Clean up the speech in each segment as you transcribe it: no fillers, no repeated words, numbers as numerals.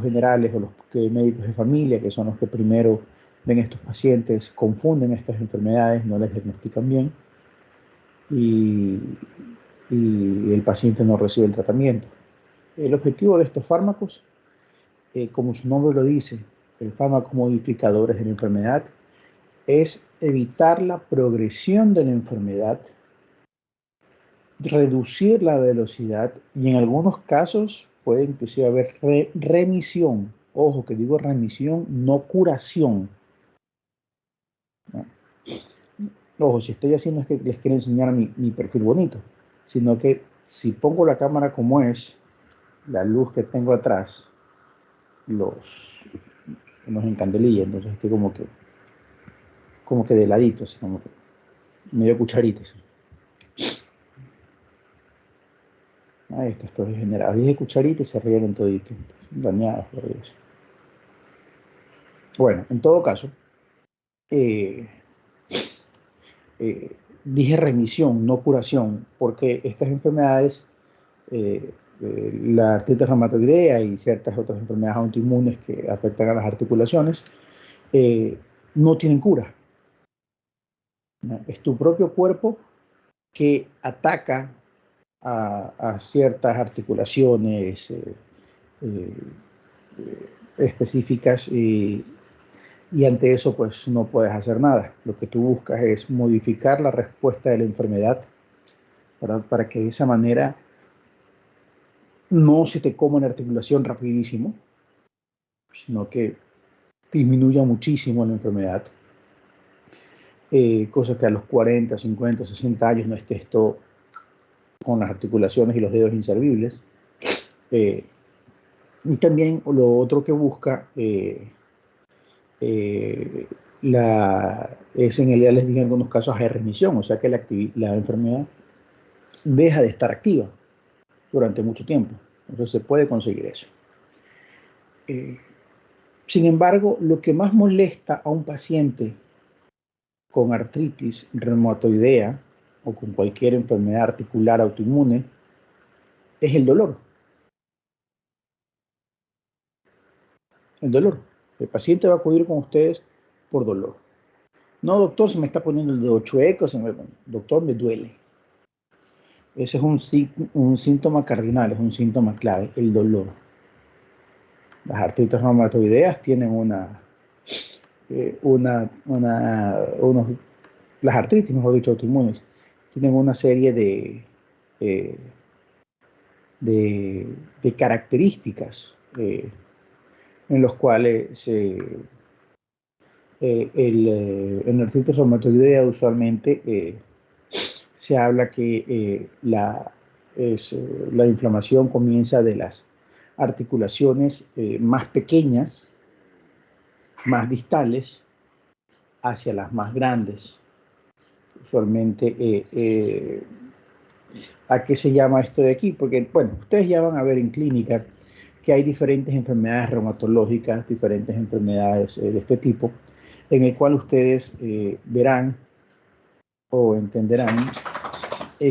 generales o médicos de familia, que son los que primero ven estos pacientes, confunden estas enfermedades, no les diagnostican bien y el paciente no recibe el tratamiento. El objetivo de estos fármacos, como su nombre lo dice, el fármaco modificadores de la enfermedad, es evitar la progresión de la enfermedad, reducir la velocidad y en algunos casos puede inclusive haber remisión. Ojo, que digo remisión, no curación. ¿No? Ojo, si estoy haciendo es que les quiero enseñar mi perfil bonito, sino que si pongo la cámara como es, la luz que tengo atrás, nos encandelilla, entonces estoy como que de ladito, así como que medio cucharita. ¿Sí? Ahí está, esto es generado. 10 cucharitas y se rieron toditos, dañados por Dios. Bueno, en todo caso, dije remisión, no curación, porque estas enfermedades, la artritis reumatoidea y ciertas otras enfermedades autoinmunes que afectan a las articulaciones, no tienen cura. ¿No? Es tu propio cuerpo que ataca a ciertas articulaciones específicas y ante eso pues no puedes hacer nada. Lo que tú buscas es modificar la respuesta de la enfermedad para que de esa manera no se te coma una articulación rapidísimo, sino que disminuya muchísimo la enfermedad. Cosa que a los 40, 50, 60 años no estés todo con las articulaciones y los dedos inservibles. Y también lo otro que busca es en realidad les dije en algunos casos hay remisión, o sea que la enfermedad deja de estar activa durante mucho tiempo. Entonces se puede conseguir eso. Sin embargo, lo que más molesta a un paciente con artritis reumatoidea o con cualquier enfermedad articular autoinmune es el dolor. El dolor. El paciente va a acudir con ustedes por dolor. No, doctor, se me está poniendo el dedo chueco, doctor, me duele. Ese es un síntoma cardinal, es un síntoma clave, el dolor. Las artritis reumatoideas tienen las artritis, mejor dicho, autoinmunes, tienen una serie de características en los cuales en la artritis reumatoidea usualmente se habla que la inflamación comienza de las articulaciones más pequeñas, más distales, hacia las más grandes. Usualmente, ¿a qué se llama esto de aquí? Porque, bueno, ustedes ya van a ver en clínica que hay diferentes enfermedades reumatológicas, diferentes enfermedades de este tipo, en el cual ustedes verán o entenderán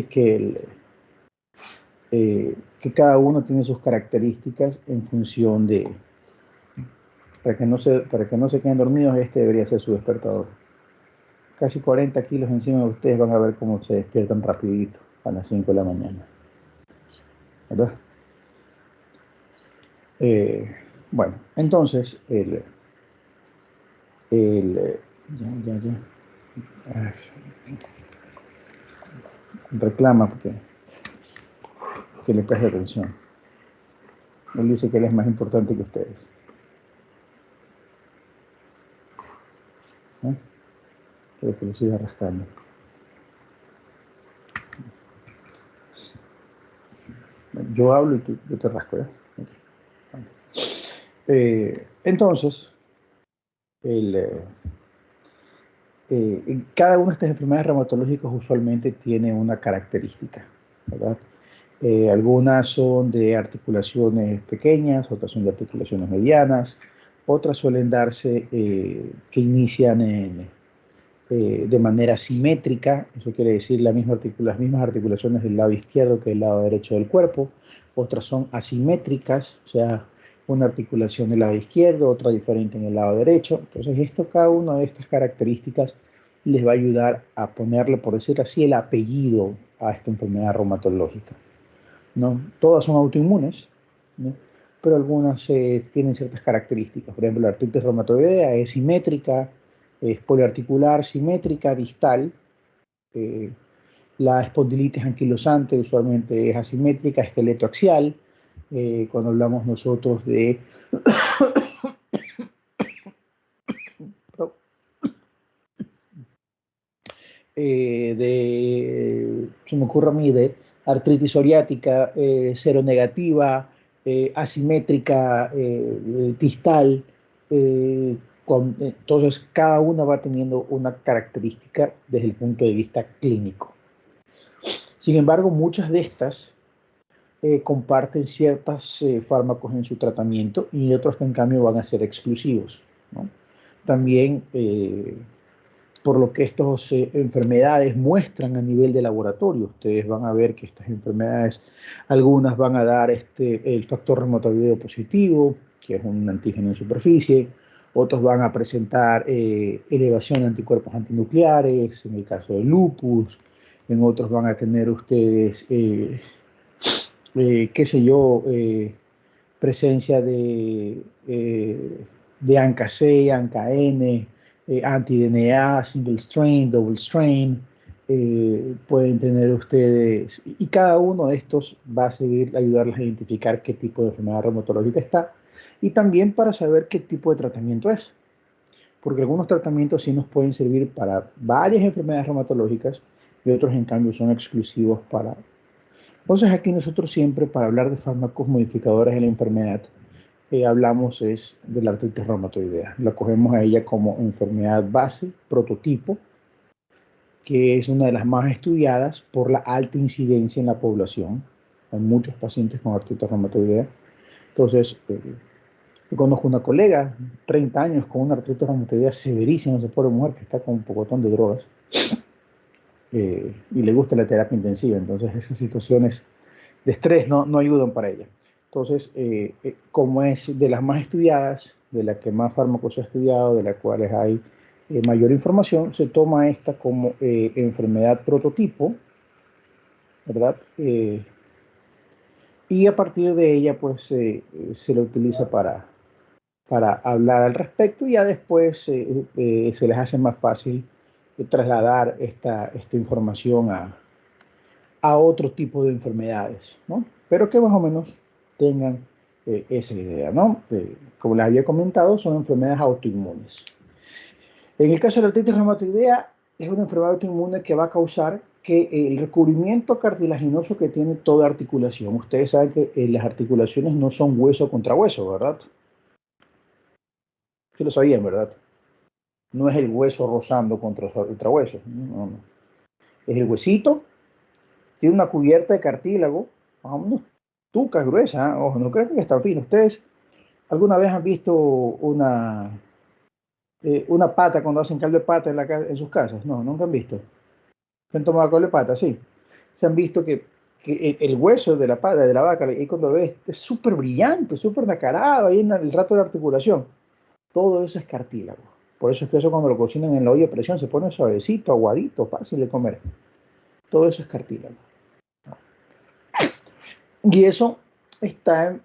que cada uno tiene sus características en función de... Para que no se queden dormidos, este debería ser su despertador. Casi 40 kilos encima de ustedes, van a ver cómo se despiertan rapidito a las 5 de la mañana. ¿Verdad? Bueno, entonces, reclama porque le preste atención. Él dice que él es más importante que ustedes. Quiero que lo siga rascando. Yo hablo y yo te rasco, ¿eh? Entonces, cada una de estas enfermedades reumatológicas usualmente tiene una característica, ¿verdad? Algunas son de articulaciones pequeñas, otras son de articulaciones medianas, otras suelen darse que inician de manera simétrica, eso quiere decir las mismas articulaciones del lado izquierdo que del lado derecho del cuerpo. Otras son asimétricas, o sea, una articulación del lado izquierdo, otra diferente en el lado derecho. Entonces, cada una de estas características les va a ayudar a ponerle, por decir así, el apellido a esta enfermedad reumatológica, ¿no? Todas son autoinmunes, ¿no? Pero algunas tienen ciertas características. Por ejemplo, la artritis reumatoidea es simétrica, es poliarticular, simétrica, distal. La espondilitis anquilosante usualmente es asimétrica, esqueleto axial. Cuando hablamos nosotros se me ocurre a mí, de artritis psoriática, seronegativa, asimétrica, distal. Entonces, cada una va teniendo una característica desde el punto de vista clínico. Sin embargo, muchas de estas comparten ciertos fármacos en su tratamiento y otros que en cambio van a ser exclusivos, ¿no? También por lo que estas enfermedades muestran a nivel de laboratorio. Ustedes van a ver que estas enfermedades, algunas van a dar el factor reumatoideo positivo, que es un antígeno en superficie, otros van a presentar elevación de anticuerpos antinucleares, en el caso del lupus, en otros van a tener ustedes, qué sé yo, presencia de ANCA-C, ANCA-N, anti-DNA, single strain, double strain, pueden tener ustedes, y cada uno de estos va a seguir ayudarles a identificar qué tipo de enfermedad reumatológica está, y también para saber qué tipo de tratamiento es, porque algunos tratamientos sí nos pueden servir para varias enfermedades reumatológicas y otros en cambio son exclusivos para. Entonces aquí nosotros siempre, para hablar de fármacos modificadores de la enfermedad, hablamos es de la artritis reumatoidea. La cogemos a ella como enfermedad base, prototipo, que es una de las más estudiadas por la alta incidencia en la población. Hay muchos pacientes con artritis reumatoidea. Entonces, yo conozco una colega, 30 años, con una artritis reumatoidea severísima, esa pobre mujer que está con un pocotón de drogas, y le gusta la terapia intensiva. Entonces, esas situaciones de estrés no ayudan para ella. Entonces, como es de las más estudiadas, de las que más fármacos se ha estudiado, de las cuales hay mayor información, se toma esta como enfermedad prototipo, ¿verdad? Y a partir de ella, pues, se la utiliza para hablar al respecto, y ya después se les hace más fácil trasladar esta información a otro tipo de enfermedades, ¿no? Pero que más o menos tengan esa idea, ¿no? Como les había comentado, son enfermedades autoinmunes. En el caso de la artritis reumatoidea, es una enfermedad autoinmune que va a causar que el recubrimiento cartilaginoso que tiene toda articulación. Ustedes saben que las articulaciones no son hueso contra hueso, ¿verdad? Sí lo sabían, ¿verdad? No es el hueso rozando contra hueso. No, no. Es el huesito, tiene una cubierta de cartílago, más o menos tuca gruesa, ¿eh? Ojo, no creo que es tan fino. ¿Ustedes alguna vez han visto una pata cuando hacen caldo de pata en sus casas? No, nunca han visto. ¿Se han tomado caldo de pata? Sí. Se han visto que el hueso de la pata, de la vaca, y cuando ves, es súper brillante, súper nacarado, ahí en el rato de la articulación. Todo eso es cartílago. Por eso es que eso cuando lo cocinan en la olla de presión se pone suavecito, aguadito, fácil de comer. Todo eso es cartílago. Y eso está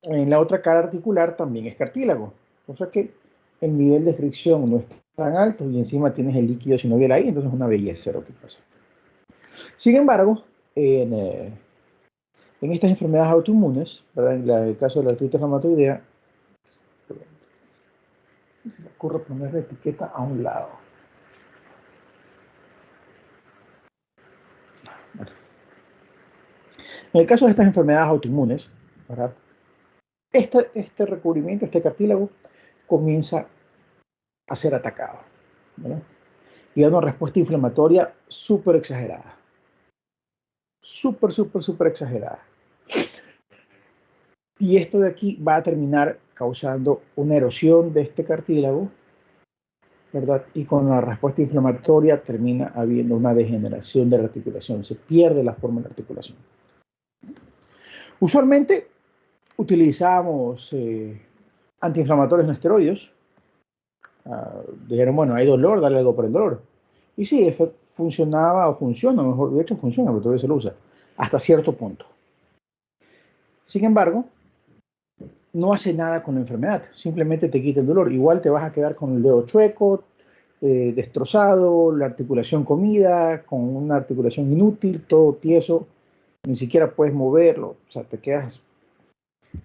en la otra cara articular, también es cartílago. O sea que el nivel de fricción no es tan alto y encima tienes el líquido sinovial ahí, entonces es una belleza lo que pasa. Sin embargo, en estas enfermedades autoinmunes, ¿verdad? En el caso de la artritis reumatoidea, se me ocurre poner la etiqueta a un lado. Bueno. En el caso de estas enfermedades autoinmunes, ¿verdad? Este recubrimiento, este cartílago, comienza a ser atacado, ¿verdad? Y da una respuesta inflamatoria súper exagerada. Súper exagerada. Y esto de aquí va a terminar causando una erosión de este cartílago, ¿verdad? Y con la respuesta inflamatoria termina habiendo una degeneración de la articulación, se pierde la forma de la articulación. Usualmente utilizamos antiinflamatorios no esteroides. Dijeron, bueno, hay dolor, dale algo por el dolor. Y sí, funcionaba o funciona, mejor de hecho funciona, pero todavía se lo usa, hasta cierto punto. Sin embargo, no hace nada con la enfermedad, simplemente te quita el dolor. Igual te vas a quedar con el dedo chueco, destrozado, la articulación comida, con una articulación inútil, todo tieso, ni siquiera puedes moverlo, o sea, te quedas,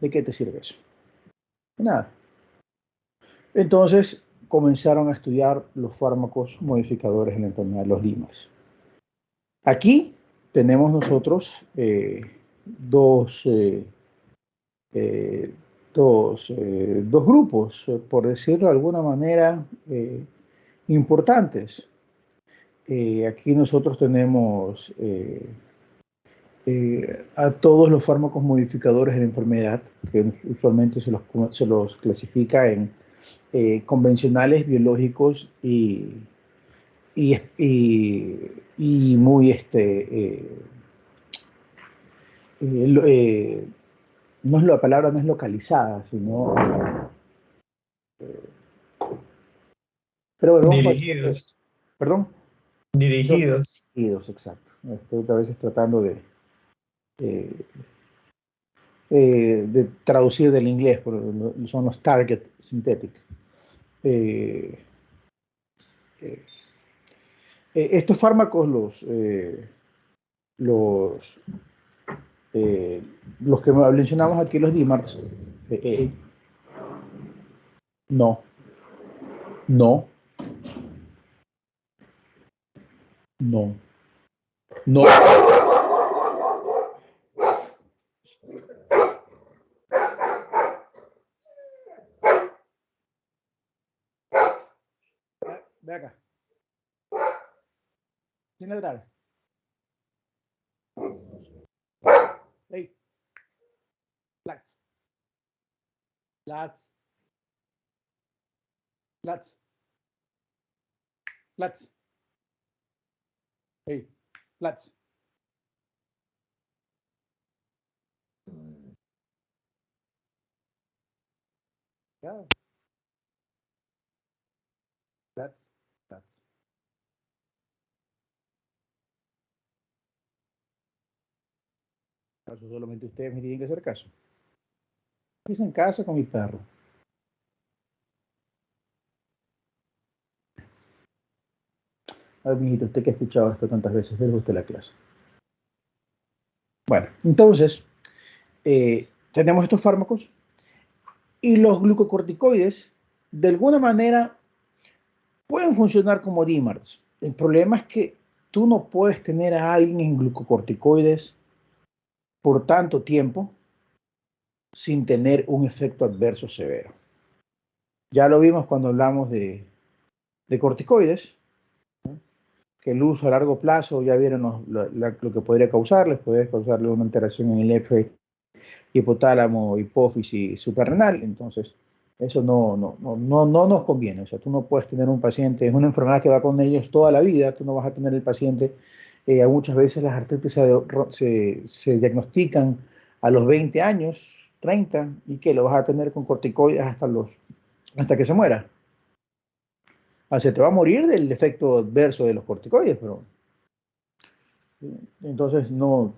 ¿de qué te sirve eso? Nada. Entonces comenzaron a estudiar los fármacos modificadores en la enfermedad, los DIMARS. Aquí tenemos nosotros dos grupos, por decirlo de alguna manera, importantes. Aquí nosotros tenemos a todos los fármacos modificadores de la enfermedad, que usualmente se los clasifica en convencionales, biológicos y muy no es la palabra, no es localizada, sino pero bueno, vamos a decir, Dirigidos. perdón, Dirigidos. dirigidos, exacto. Estoy a veces tratando de traducir del inglés, pero son los target synthetic. Estos fármacos, los, los que mencionamos aquí, los DMARDs, no, no, no, no. Ve acá. Sin ladrar. Hey. Flats. Flats. Flats. Flats. Hey. Flats. Yeah. Flats. Flats. Caso solamente ustedes me tienen que hacer caso. Hice en casa con mi perro. A ver, mijito, usted que ha escuchado esto tantas veces, déle usted la clase. Bueno, entonces, tenemos estos fármacos y los glucocorticoides, de alguna manera, pueden funcionar como DMARDs. El problema es que tú no puedes tener a alguien en glucocorticoides por tanto tiempo sin tener un efecto adverso severo. Ya lo vimos cuando hablamos de corticoides, ¿no? Que el uso a largo plazo, ya vieron lo que podría causarles, puede causarle una alteración en el eje hipotálamo, hipófisis, suprarrenal. Entonces, eso no nos conviene. O sea, tú no puedes tener un paciente, es una enfermedad que va con ellos toda la vida, tú no vas a tener el paciente. Muchas veces las artritis se diagnostican a los 20 años, 30, y que lo vas a tener con corticoides hasta que se muera. O sea, te va a morir del efecto adverso de los corticoides, pero entonces no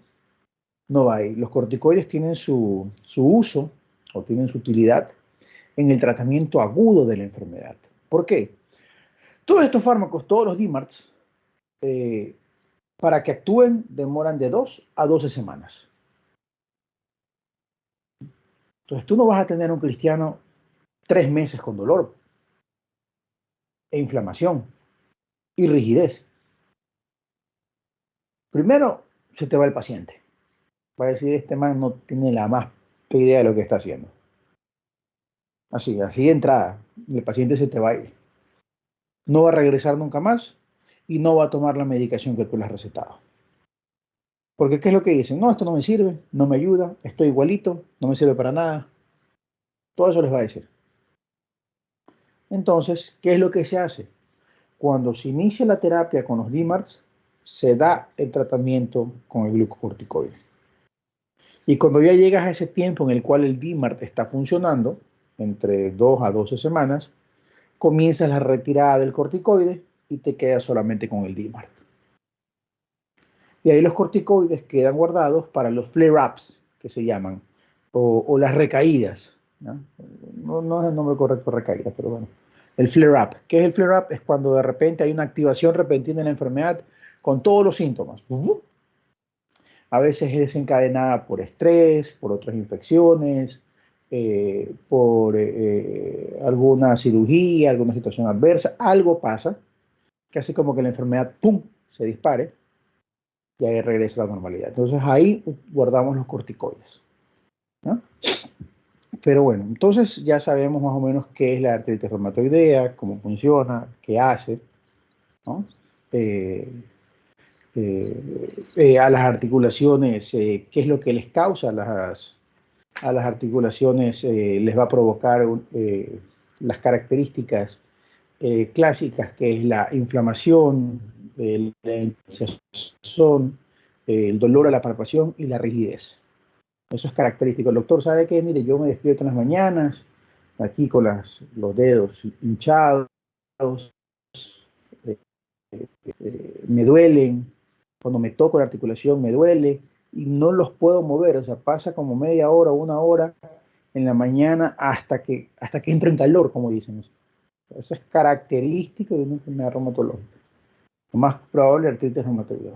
va ahí. Los corticoides tienen su uso o tienen su utilidad en el tratamiento agudo de la enfermedad. ¿Por qué? Todos estos fármacos, todos los DMARDs, para que actúen demoran de 2 a 12 semanas. Entonces tú no vas a tener un cristiano 3 meses con dolor e inflamación y rigidez. Primero se te va el paciente. Va a decir, este man no tiene la más idea de lo que está haciendo. Así de entrada, el paciente se te va a ir. No va a regresar nunca más y no va a tomar la medicación que tú le has recetado. Porque ¿qué es lo que dicen? No, esto no me sirve, no me ayuda, estoy igualito, no me sirve para nada. Todo eso les va a decir. Entonces, ¿qué es lo que se hace? Cuando se inicia la terapia con los DMARDs, se da el tratamiento con el glucocorticoide. Y cuando ya llegas a ese tiempo en el cual el DMARD está funcionando, entre 2 a 12 semanas, comienzas la retirada del corticoide y te quedas solamente con el DMARD. Y ahí los corticoides quedan guardados para los flare-ups, que se llaman, o las recaídas. ¿No? No es el nombre correcto, recaída, pero bueno. El flare-up. ¿Qué es el flare-up? Es cuando de repente hay una activación repentina en la enfermedad con todos los síntomas. A veces es desencadenada por estrés, por otras infecciones, por alguna cirugía, alguna situación adversa. Algo pasa que hace como que la enfermedad, ¡pum!, se dispare y ahí regresa a la normalidad. Entonces ahí guardamos los corticoides, ¿no? Pero bueno, entonces ya sabemos más o menos qué es la artritis reumatoidea, cómo funciona, qué hace, ¿no? Eh, a las articulaciones, qué es lo que les causa a las articulaciones, les va a provocar las características clásicas, que es la inflamación, la hinchazón, el dolor a la palpación y la rigidez. Eso es característico. El doctor sabe que, mire, yo me despierto en las mañanas, aquí con los dedos hinchados, eh, me duelen, cuando me toco la articulación me duele y no los puedo mover, o sea, pasa como media hora, una hora en la mañana hasta que entra en calor, como dicen. Eso es característico de una enfermedad reumatológica. Lo más probable, artritis reumatoide.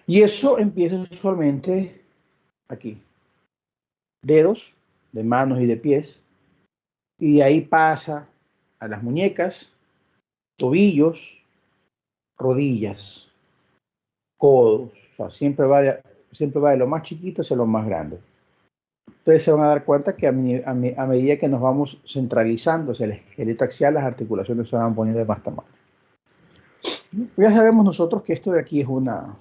Y eso empieza usualmente aquí, dedos de manos y de pies, y de ahí pasa a las muñecas, tobillos, rodillas, codos. O sea, siempre va de lo más chiquito hacia lo más grande. Ustedes se van a dar cuenta que a medida que nos vamos centralizando hacia el esqueleto axial, las articulaciones se van poniendo de más tamaño. Ya sabemos nosotros que esto de aquí es una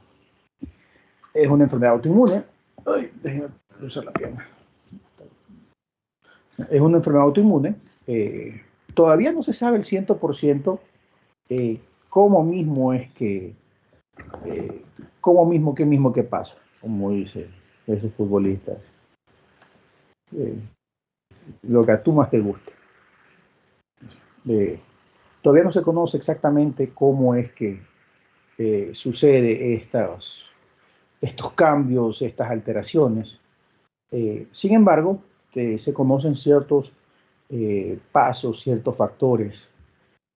enfermedad autoinmune. Ay, déjenme cruzar la pierna. Es una enfermedad autoinmune. Todavía no se sabe el 100% cómo mismo es que, qué mismo que pasa, como dice esos futbolistas. Eh, lo que a tú más te guste. Eh, Todavía no se conoce exactamente cómo es que sucede estos cambios, estas alteraciones. Sin embargo, se conocen ciertos pasos, ciertos factores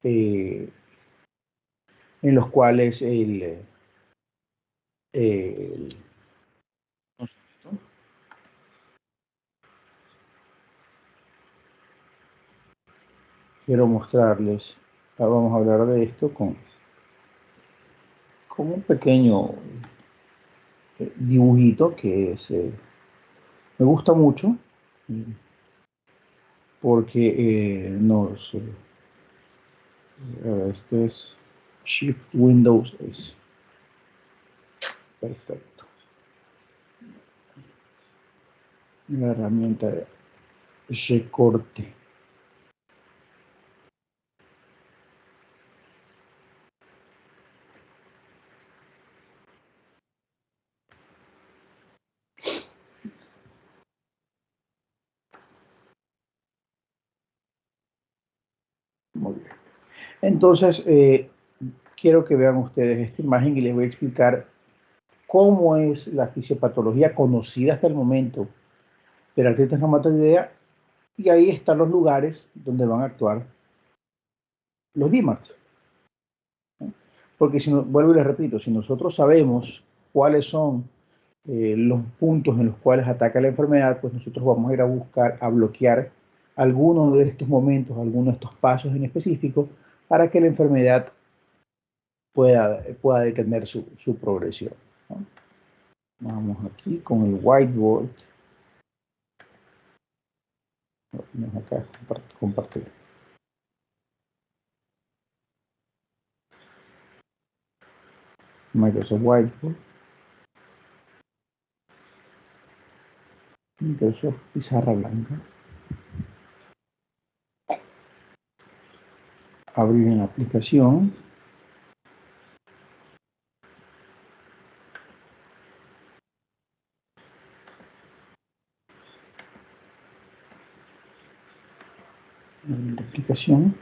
eh, en los cuales el- quiero mostrarles, vamos a hablar de esto con un pequeño dibujito que me gusta mucho porque este es Shift Windows S. Perfecto. La herramienta de recorte. Muy bien. Entonces, quiero que vean ustedes esta imagen y les voy a explicar cómo es la fisiopatología conocida hasta el momento de la artritis reumatoidea, y ahí están los lugares donde van a actuar los DMARDs. Porque si no, vuelvo y les repito, si nosotros sabemos cuáles son los puntos en los cuales ataca la enfermedad, pues nosotros vamos a ir a buscar, a bloquear algunos de estos momentos, algunos de estos pasos en específico, para que la enfermedad pueda detener su progresión, ¿no? Vamos aquí con el whiteboard. Vamos acá, compartir. Microsoft Whiteboard. Microsoft Pizarra Blanca. Abrir en la aplicación. Replicación.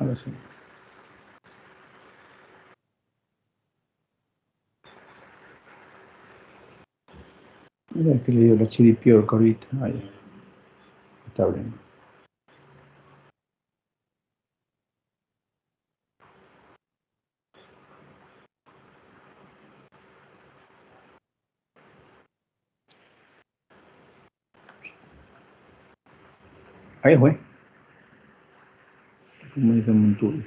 Ahora sí. Mira que le dio la chiripiorca ahorita. Ahí. Está abriendo. Ahí fue. Como dice Montuyo.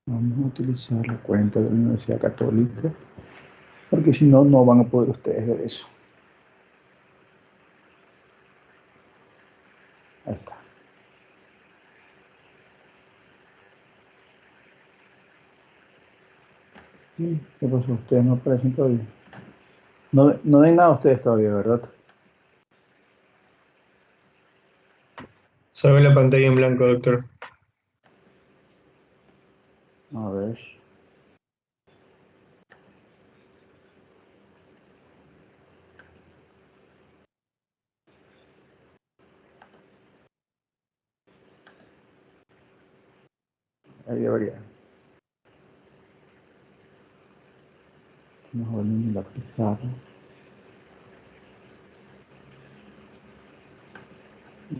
Vamos a utilizar la cuenta de la Universidad Católica, porque si no, no van a poder ustedes ver eso. Ahí está. ¿Qué pasó? Ustedes no aparecen todavía. No ven nada ustedes todavía, ¿verdad? Solo la pantalla en blanco, doctor. A ver. Ahí debería. Vamos a ver la pizarra.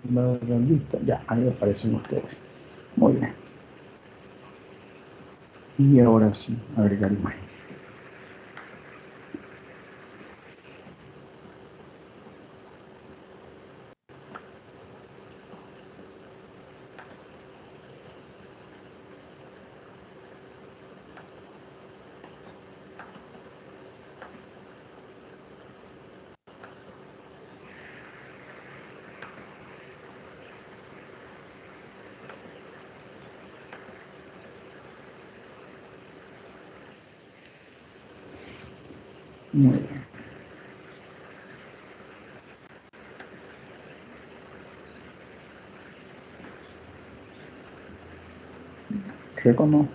La lista. Ya, ahí aparecen ustedes. Muy bien. Y ahora sí, agregar imagen. Muy bien. Recono.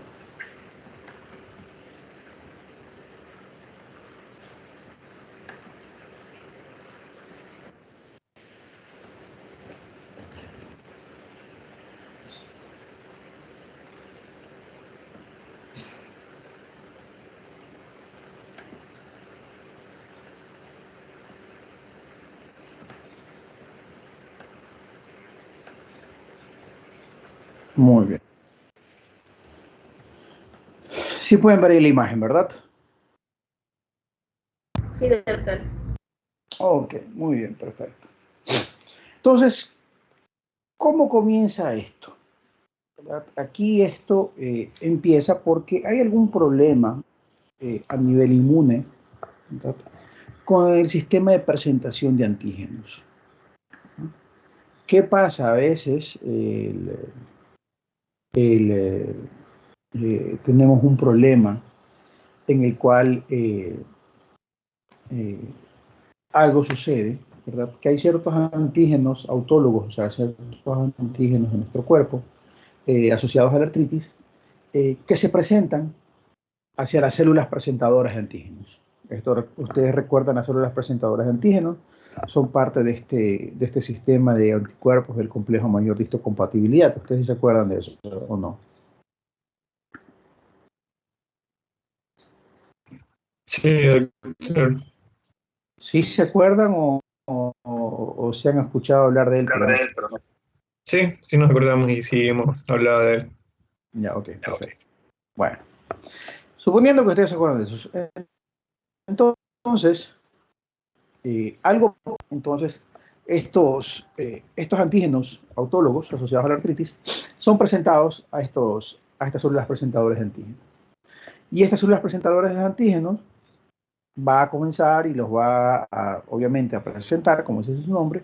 Muy bien. Sí pueden ver ahí la imagen, ¿verdad? Sí, doctor. Ok, muy bien, perfecto. Entonces, ¿cómo comienza esto? ¿Verdad? Aquí esto empieza porque hay algún problema a nivel inmune, ¿verdad? Con el sistema de presentación de antígenos. ¿Qué pasa? A veces tenemos un problema en el cual algo sucede, ¿verdad? Que hay ciertos antígenos autólogos, o sea, ciertos antígenos en nuestro cuerpo asociados a la artritis que se presentan hacia las células presentadoras de antígenos. Ustedes recuerdan las células presentadoras de antígenos, son parte de este sistema de anticuerpos del complejo mayor de histocompatibilidad. ¿Ustedes se acuerdan de eso o no? Sí, doctor. ¿Sí se acuerdan o se han escuchado hablar de él, pero no? Sí, sí nos acordamos y sí hemos hablado de él. Ya, ok, perfecto. Bueno, suponiendo que ustedes se acuerdan de eso, entonces, entonces, estos antígenos autólogos asociados a la artritis son presentados a estas células presentadoras de antígenos. Y estas células presentadoras de antígenos va a comenzar y los va a, obviamente, a presentar, como dice su nombre,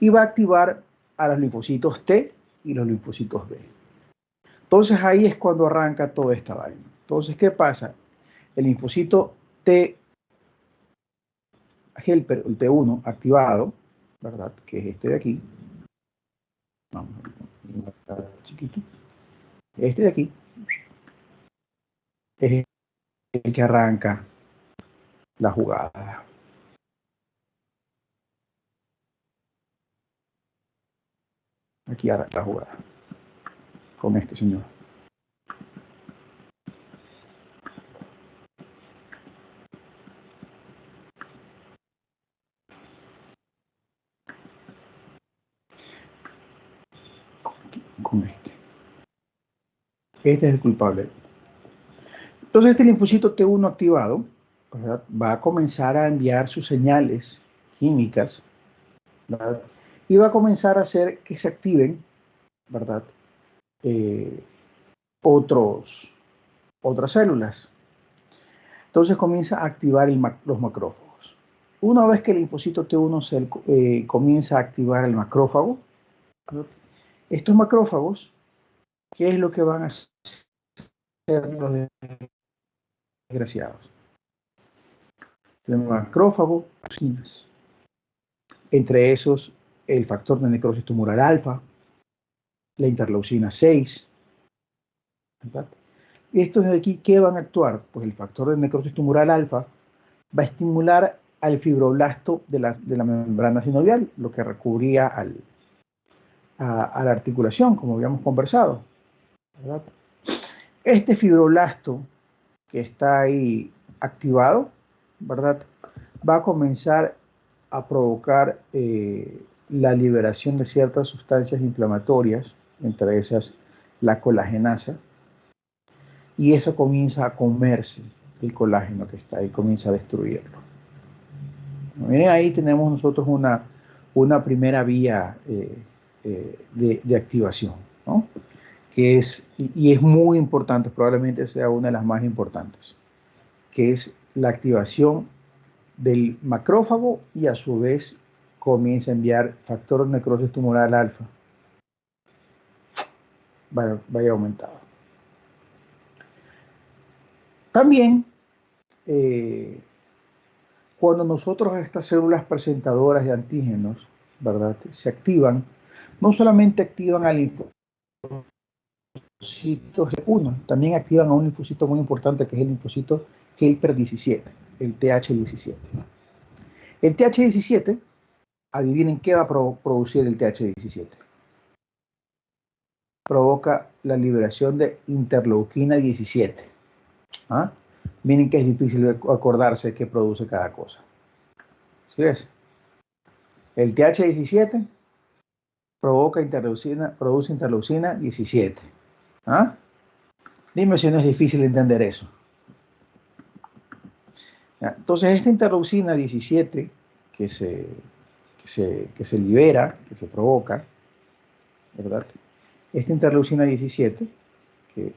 y va a activar a los linfocitos T y los linfocitos B. Entonces ahí es cuando arranca toda esta vaina. Entonces, ¿qué pasa? El linfocito T helper, el T1 activado, ¿verdad? Que es este de aquí. Vamos a ver, chiquito. Este de aquí es el que arranca la jugada. Aquí arranca la jugada con este señor. Con este. Este es el culpable. Entonces este linfocito T1 activado, ¿verdad? Va a comenzar a enviar sus señales químicas, ¿verdad? Y va a comenzar a hacer que se activen, ¿verdad? Eh, otras células. Entonces comienza a activar los macrófagos. Una vez que el linfocito T1 comienza a activar el macrófago, ¿verdad? Estos macrófagos, ¿qué es lo que van a hacer los desgraciados? El macrófago, entre esos el factor de necrosis tumoral alfa, la interleucina 6, ¿verdad? Y estos de aquí, ¿qué van a actuar? Pues el factor de necrosis tumoral alfa va a estimular al fibroblasto de la membrana sinovial, lo que recubría a la articulación, como habíamos conversado, ¿verdad? Este fibroblasto que está ahí activado, ¿verdad? Va a comenzar a provocar la liberación de ciertas sustancias inflamatorias, entre esas la colagenasa, y eso comienza a comerse el colágeno que está ahí, comienza a destruirlo. Miren, ahí tenemos nosotros una primera vía de activación, ¿no? Que y es muy importante, probablemente sea una de las más importantes, que es la activación del macrófago y a su vez comienza a enviar factor de necrosis tumoral alfa, vaya aumentado. También, cuando nosotros estas células presentadoras de antígenos, ¿verdad? Se activan, no solamente activan al linfocito G1, también activan a un linfocito muy importante que es el linfocito Helper 17, el TH17. El TH17, adivinen qué va a producir el TH17. Provoca la liberación de interleuquina 17. ¿Ah? Miren que es difícil acordarse qué produce cada cosa. ¿Sí ves? El TH17 produce interleucina 17. ¿Ah? Dime si no es difícil entender eso. ¿Ya? Entonces, esta interleucina 17 que se libera, que se provoca, ¿verdad? Esta interleucina 17, que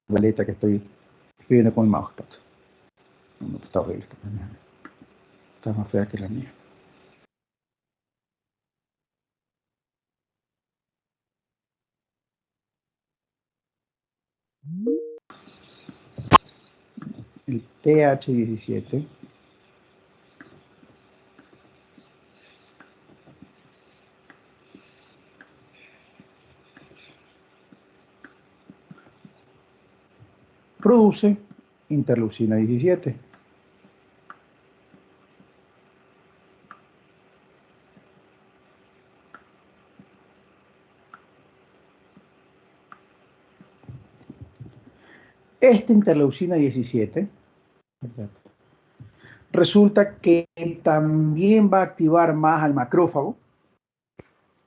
la letra que estoy escribiendo con el mousepad. No, está horrible esta mañana. Está más fea que la mía. El TH17 produce interleucina 17. Esta interleucina 17, ¿verdad?, resulta que también va a activar más al macrófago,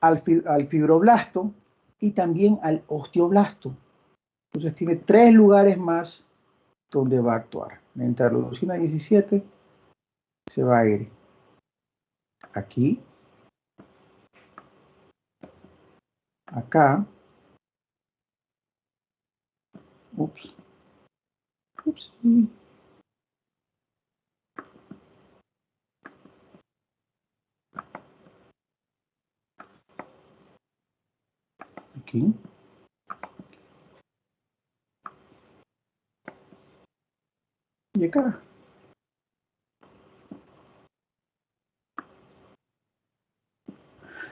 al fibroblasto y también al osteoblasto. Entonces tiene 3 lugares más donde va a actuar. La interleucina 17 se va a ir aquí, acá, ups, aquí, y acá.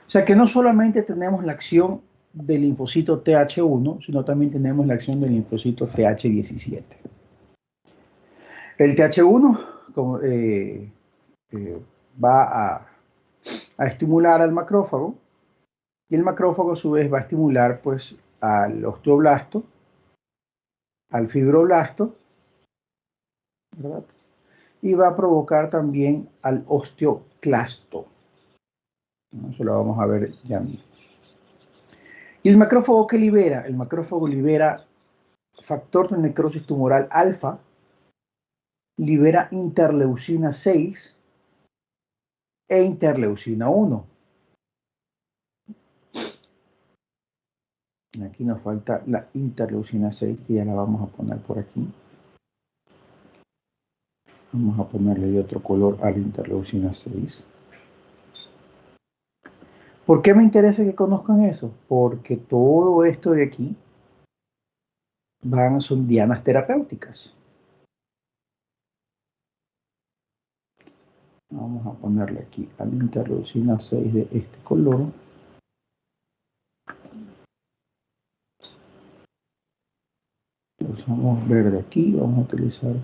O sea que no solamente tenemos la acción del linfocito TH1, sino también tenemos la acción del linfocito TH17. El TH1 como, va a estimular al macrófago, y el macrófago a su vez va a estimular pues al osteoblasto, al fibroblasto, ¿verdad?, y va a provocar también al osteoclasto. Eso lo vamos a ver ya mismo. ¿Y el macrófago qué libera? El macrófago libera factor de necrosis tumoral alfa, libera interleucina 6 e interleucina 1. Aquí nos falta la interleucina 6, que ya la vamos a poner por aquí. Vamos a ponerle de otro color a la interleucina 6. ¿Por qué me interesa que conozcan eso? Porque todo esto de aquí son dianas terapéuticas. Vamos a ponerle aquí a la interleucina 6 de este color. Usamos verde aquí, vamos a utilizar,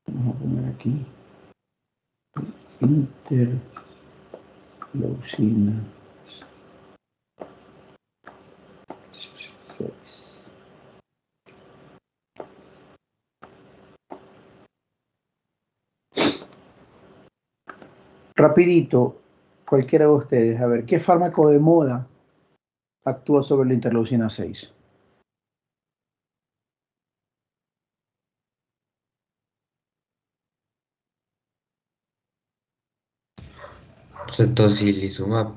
vamos a poner aquí interleucina 6. Rapidito, cualquiera de ustedes, a ver, ¿qué fármaco de moda actúa sobre la interleucina 6? Tocilizumab.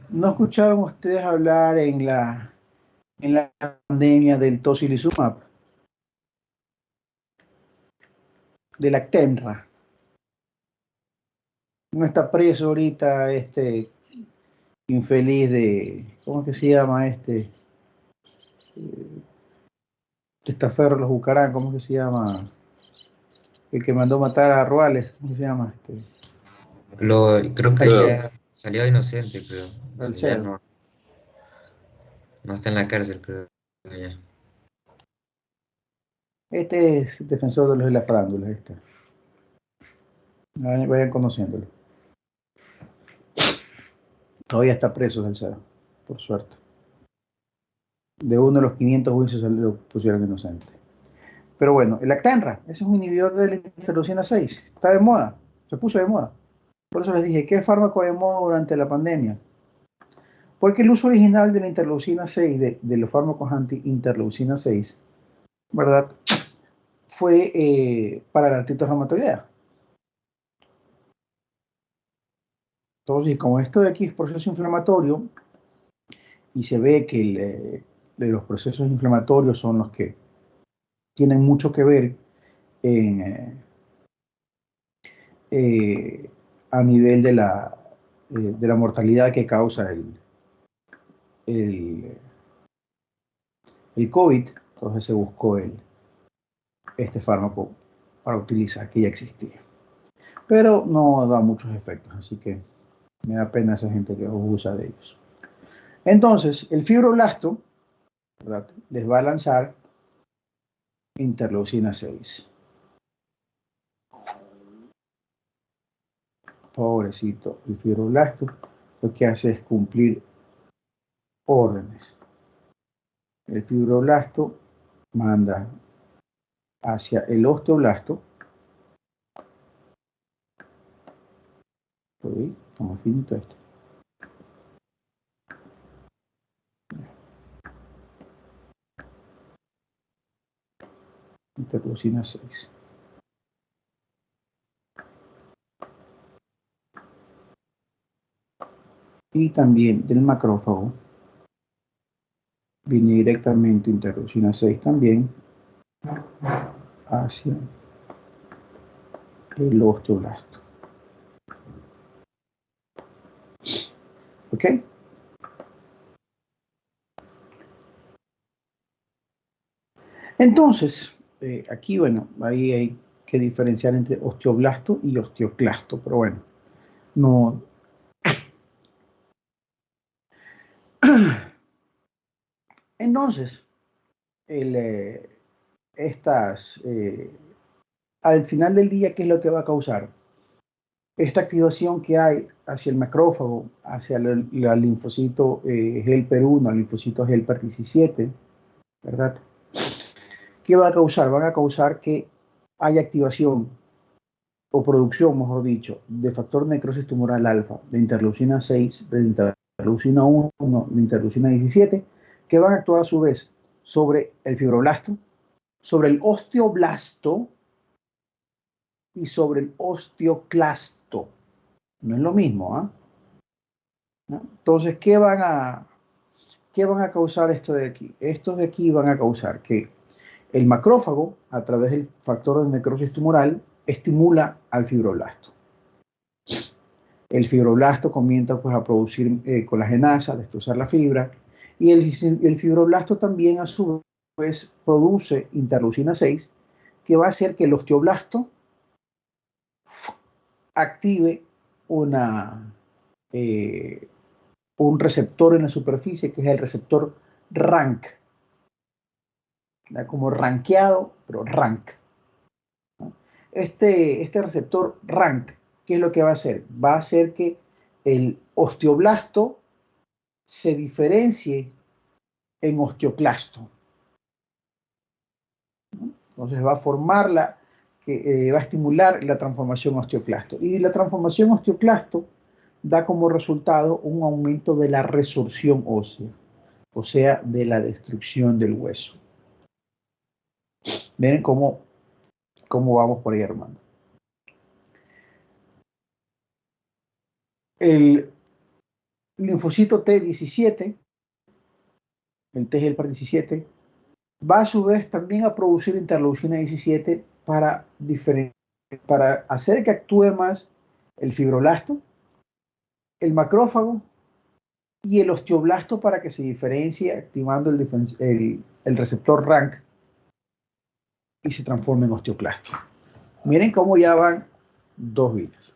¿No escucharon ustedes hablar en la pandemia del tocilizumab, del Actemra? No está preso ahorita este infeliz de, ¿cómo es que se llama este? Testaferro los Bucarán, ¿cómo es que se llama? El que mandó matar a Ruales, ¿cómo se llama? Creo que ya salió inocente, creo. O sea, ya Salcedo. no está en la cárcel, creo. Ya. Este es defensor de los de la farándula, este. Vayan conociéndolo. Todavía está preso Salcedo, por suerte. De uno de los 500 juicios lo pusieron inocente. Pero bueno, el Actemra, ese es un inhibidor de la interleucina 6. Está de moda, se puso de moda. Por eso les dije, ¿qué fármaco de moda durante la pandemia? Porque el uso original de la interleucina 6, de los fármacos anti-interleucina 6, ¿verdad?, fue para la artritis reumatoidea. Entonces, como esto de aquí es proceso inflamatorio y se ve que de los procesos inflamatorios son los que tienen mucho que ver en, a nivel de la mortalidad que causa el COVID. Entonces se buscó este fármaco para utilizar, que ya existía. Pero no da muchos efectos, así que me da pena esa gente que usa de ellos. Entonces, el fibroblasto, ¿verdad?, les va a lanzar interleucina 6. Pobrecito, el fibroblasto lo que hace es cumplir órdenes. El fibroblasto manda hacia el osteoblasto. Uy, estamos finito esto. Interleucina 6. Y también del macrófago viene directamente interleucina 6 también hacia el osteoblasto. ¿Ok? Entonces, aquí, bueno, ahí hay que diferenciar entre osteoblasto y osteoclasto, pero bueno, no. Entonces, al final del día, ¿qué es lo que va a causar? Esta activación que hay hacia el macrófago, hacia el linfocito helper 1, el linfocito helper 17, ¿verdad? ¿Qué va a causar? Van a causar que haya activación o producción, mejor dicho, de factor necrosis tumoral alfa, de interleucina 6, de interleucina 1, de interleucina 17, que van a actuar a su vez sobre el fibroblasto, sobre el osteoblasto y sobre el osteoclasto. No es lo mismo, ¿ah? ¿No? Entonces, ¿qué van a causar esto de aquí? Estos de aquí van a causar que el macrófago, a través del factor de necrosis tumoral, estimula al fibroblasto. El fibroblasto comienza pues, a producir colagenasa, a destrozar la fibra, y el fibroblasto también a su vez produce interleucina 6, que va a hacer que el osteoblasto active un receptor en la superficie, que es el receptor RANK, como rankeado, pero RANK. Este receptor RANK, ¿qué es lo que va a hacer? Va a hacer que el osteoblasto se diferencie en osteoclasto. Entonces va a va a estimular la transformación osteoclasto. Y la transformación osteoclasto da como resultado un aumento de la resorción ósea, o sea, de la destrucción del hueso. Miren cómo vamos por ahí, hermano. El linfocito T17, el T helper 17, va a su vez también a producir interleucina 17 para hacer que actúe más el fibroblasto, el macrófago y el osteoblasto para que se diferencie activando el receptor RANK y se transforme en osteoclasto. Miren cómo ya van dos vías.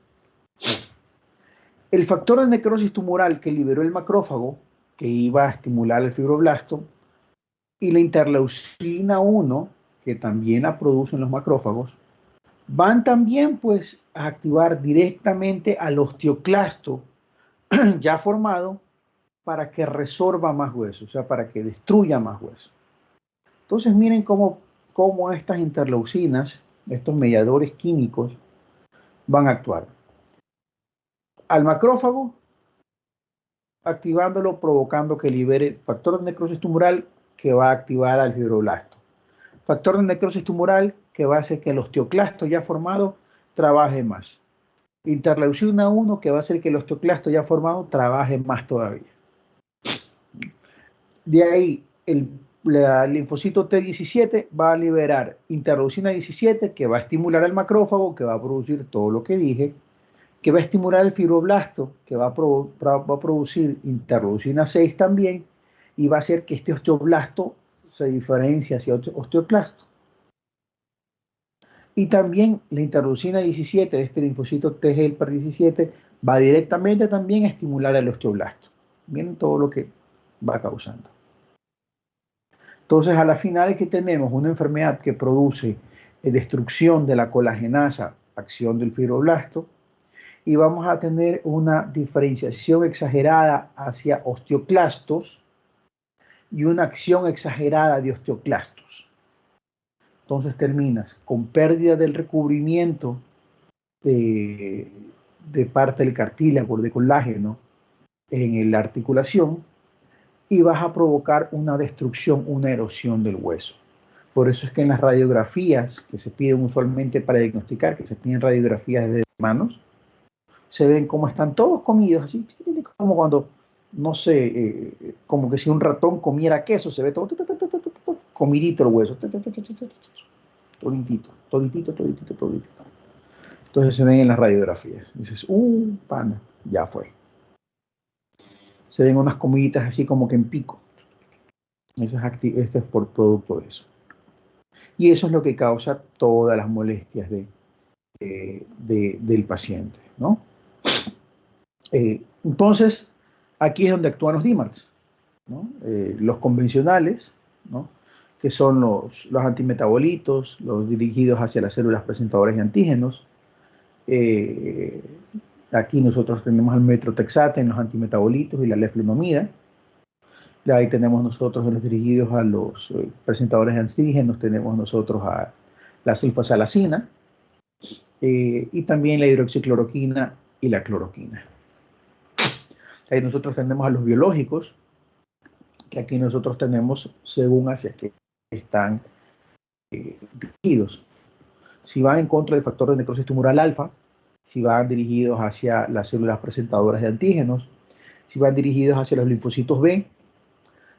El factor de necrosis tumoral que liberó el macrófago, que iba a estimular el fibroblasto, y la interleucina 1, que también la producen los macrófagos, van también pues a activar directamente al osteoclasto ya formado para que resorba más hueso, o sea, para que destruya más hueso. Entonces miren cómo estas interleucinas, estos mediadores químicos, van a actuar. Al macrófago, activándolo, provocando que libere factor de necrosis tumoral que va a activar al fibroblasto. Factor de necrosis tumoral que va a hacer que el osteoclasto ya formado trabaje más. Interleucina 1 que va a hacer que el osteoclasto ya formado trabaje más todavía. De ahí, el linfocito T17 va a liberar interleucina 17, que va a estimular al macrófago, que va a producir todo lo que dije, que va a estimular el fibroblasto, que va a producir interleucina 6 también, y va a hacer que este osteoblasto se diferencie hacia osteoclasto. Y también la interleucina 17 de este linfocito T helper 17 va directamente también a estimular el osteoblasto. Miren todo lo que va causando. Entonces, a la final que tenemos una enfermedad que produce destrucción de la colagenasa, acción del fibroblasto, y vamos a tener una diferenciación exagerada hacia osteoclastos y una acción exagerada de osteoclastos. Entonces terminas con pérdida del recubrimiento de parte del cartílago, de colágeno en la articulación, y vas a provocar una destrucción, una erosión del hueso. Por eso es que en las radiografías que se piden usualmente para diagnosticar, que se piden radiografías de manos, se ven como están todos comidos, así como cuando, no sé, como que si un ratón comiera queso, se ve todo comidito el hueso, toditito, toditito, toditito, toditito. Entonces se ven en las radiografías. Dices, pana, ya fue. Se ven unas comiditas así como que en pico. Este es por producto de eso. Y eso es lo que causa todas las molestias del paciente, ¿no? Entonces, aquí es donde actúan los DMARDs, ¿no? Los convencionales, ¿no? Que son los antimetabolitos, los dirigidos hacia las células presentadoras de antígenos. Aquí nosotros tenemos al metrotexate en los antimetabolitos y la leflunomida. Ahí tenemos nosotros los dirigidos a los presentadores de antígenos, tenemos nosotros a la sulfasalacina y también la hidroxicloroquina y la cloroquina. Ahí nosotros tenemos a los biológicos, que aquí nosotros tenemos según hacia qué están dirigidos. Si van en contra del factor de necrosis tumoral alfa, si van dirigidos hacia las células presentadoras de antígenos, si van dirigidos hacia los linfocitos B,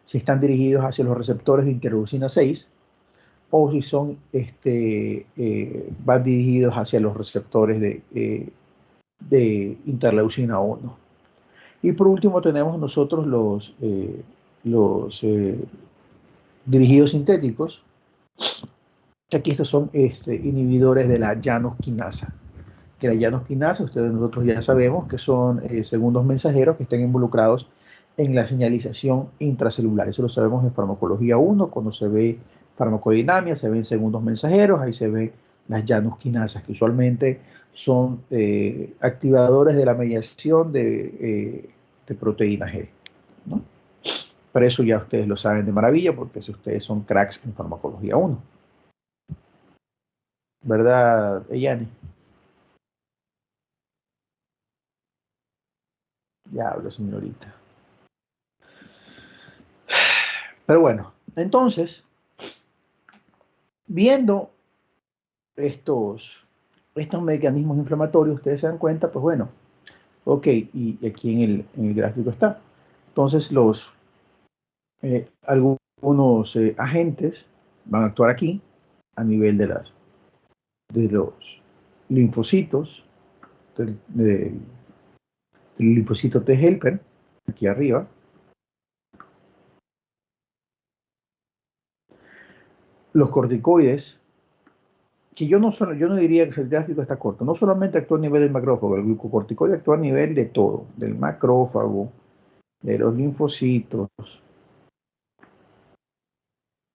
si están dirigidos hacia los receptores de interleucina 6, o si son, van dirigidos hacia los receptores de interleucina 1. Y por último tenemos nosotros los dirigidos sintéticos, que aquí estos son inhibidores de la llanosquinasa. Que la llanosquinasa, nosotros ya sabemos que son segundos mensajeros que están involucrados en la señalización intracelular. Eso lo sabemos en farmacología 1, cuando se ve farmacodinamia, se ven segundos mensajeros, ahí se ven las llanosquinasas, que usualmente son activadores de la mediación de proteína G, ¿no? Pero eso ya ustedes lo saben de maravilla, porque si ustedes son cracks en farmacología 1. ¿Verdad, Eyani? Ya hablo, señorita. Pero bueno, entonces, viendo estos mecanismos inflamatorios, ustedes se dan cuenta, pues bueno, ok, y aquí en el gráfico está. Entonces, algunos agentes van a actuar aquí, a nivel de los linfocitos, del linfocito T helper, aquí arriba. Los corticoides, que yo no diría que el gráfico está corto, no solamente actúa a nivel del macrófago, el glucocorticoide actúa a nivel de todo, del macrófago, de los linfocitos,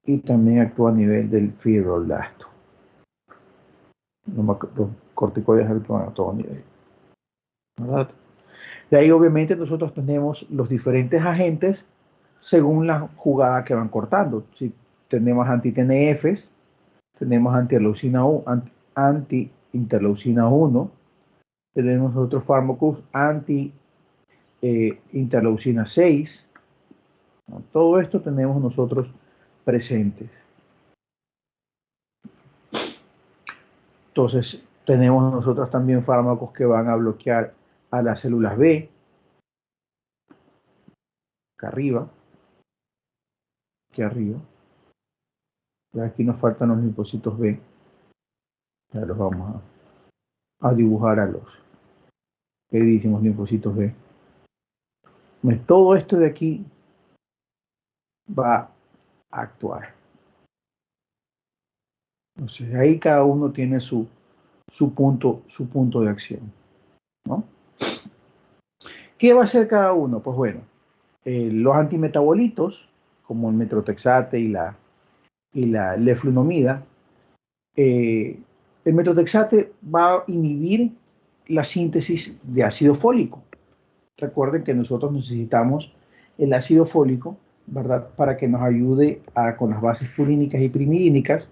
y también actúa a nivel del fibroblasto. Los corticoides actúan a todo nivel, ¿verdad? De ahí obviamente nosotros tenemos los diferentes agentes según la jugada que van cortando. Si tenemos anti-TNFs, tenemos anti-interleucina 1, tenemos otros fármacos anti-interleucina 6. ¿No? Todo esto tenemos nosotros presentes. Entonces, tenemos nosotros también fármacos que van a bloquear a las células B, acá arriba, aquí arriba. Ya aquí nos faltan los linfocitos B. Ya los vamos a dibujar a los queridísimos linfocitos B. Todo esto de aquí va a actuar. Entonces ahí cada uno tiene su punto de acción, ¿no? ¿Qué va a hacer cada uno? Pues bueno, los antimetabolitos, como el metrotexate y la leflunomida, el metrotexate va a inhibir la síntesis de ácido fólico. Recuerden que nosotros necesitamos el ácido fólico, ¿verdad? Para que nos ayude con las bases purínicas y pirimidínicas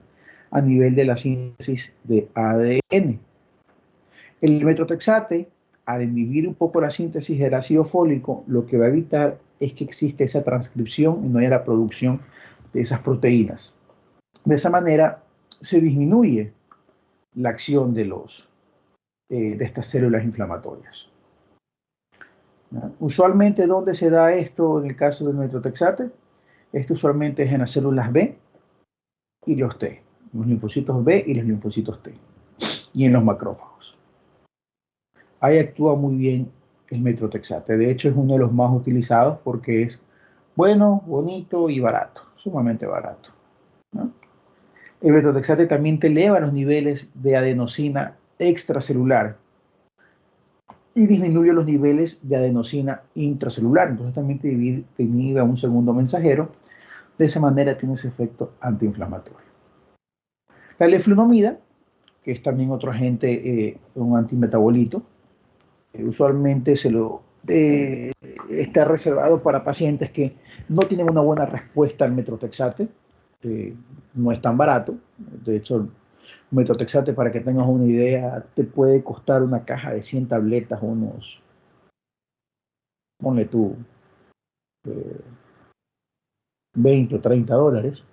a nivel de la síntesis de ADN. El metrotexate, al inhibir un poco la síntesis del ácido fólico, lo que va a evitar es que existe esa transcripción y no haya la producción de esas proteínas. De esa manera se disminuye la acción de estas células inflamatorias. ¿No? Usualmente, ¿dónde se da esto en el caso del metrotexate? Esto usualmente es en las células B y los T, los linfocitos B y los linfocitos T, y en los macrófagos. Ahí actúa muy bien el metrotexate. De hecho, es uno de los más utilizados porque es bueno, bonito y barato, sumamente barato, ¿no? El metrotexate también te eleva los niveles de adenosina extracelular y disminuye los niveles de adenosina intracelular. Entonces también te inhibe a un segundo mensajero. De esa manera tiene ese efecto antiinflamatorio. La leflunomida, que es también otro agente, un antimetabolito, usualmente está reservado para pacientes que no tienen una buena respuesta al metrotexate. No es tan barato. De hecho, metrotexate, para que tengas una idea, te puede costar una caja de 100 tabletas unos, ponle tú, 20 o 30 dólares.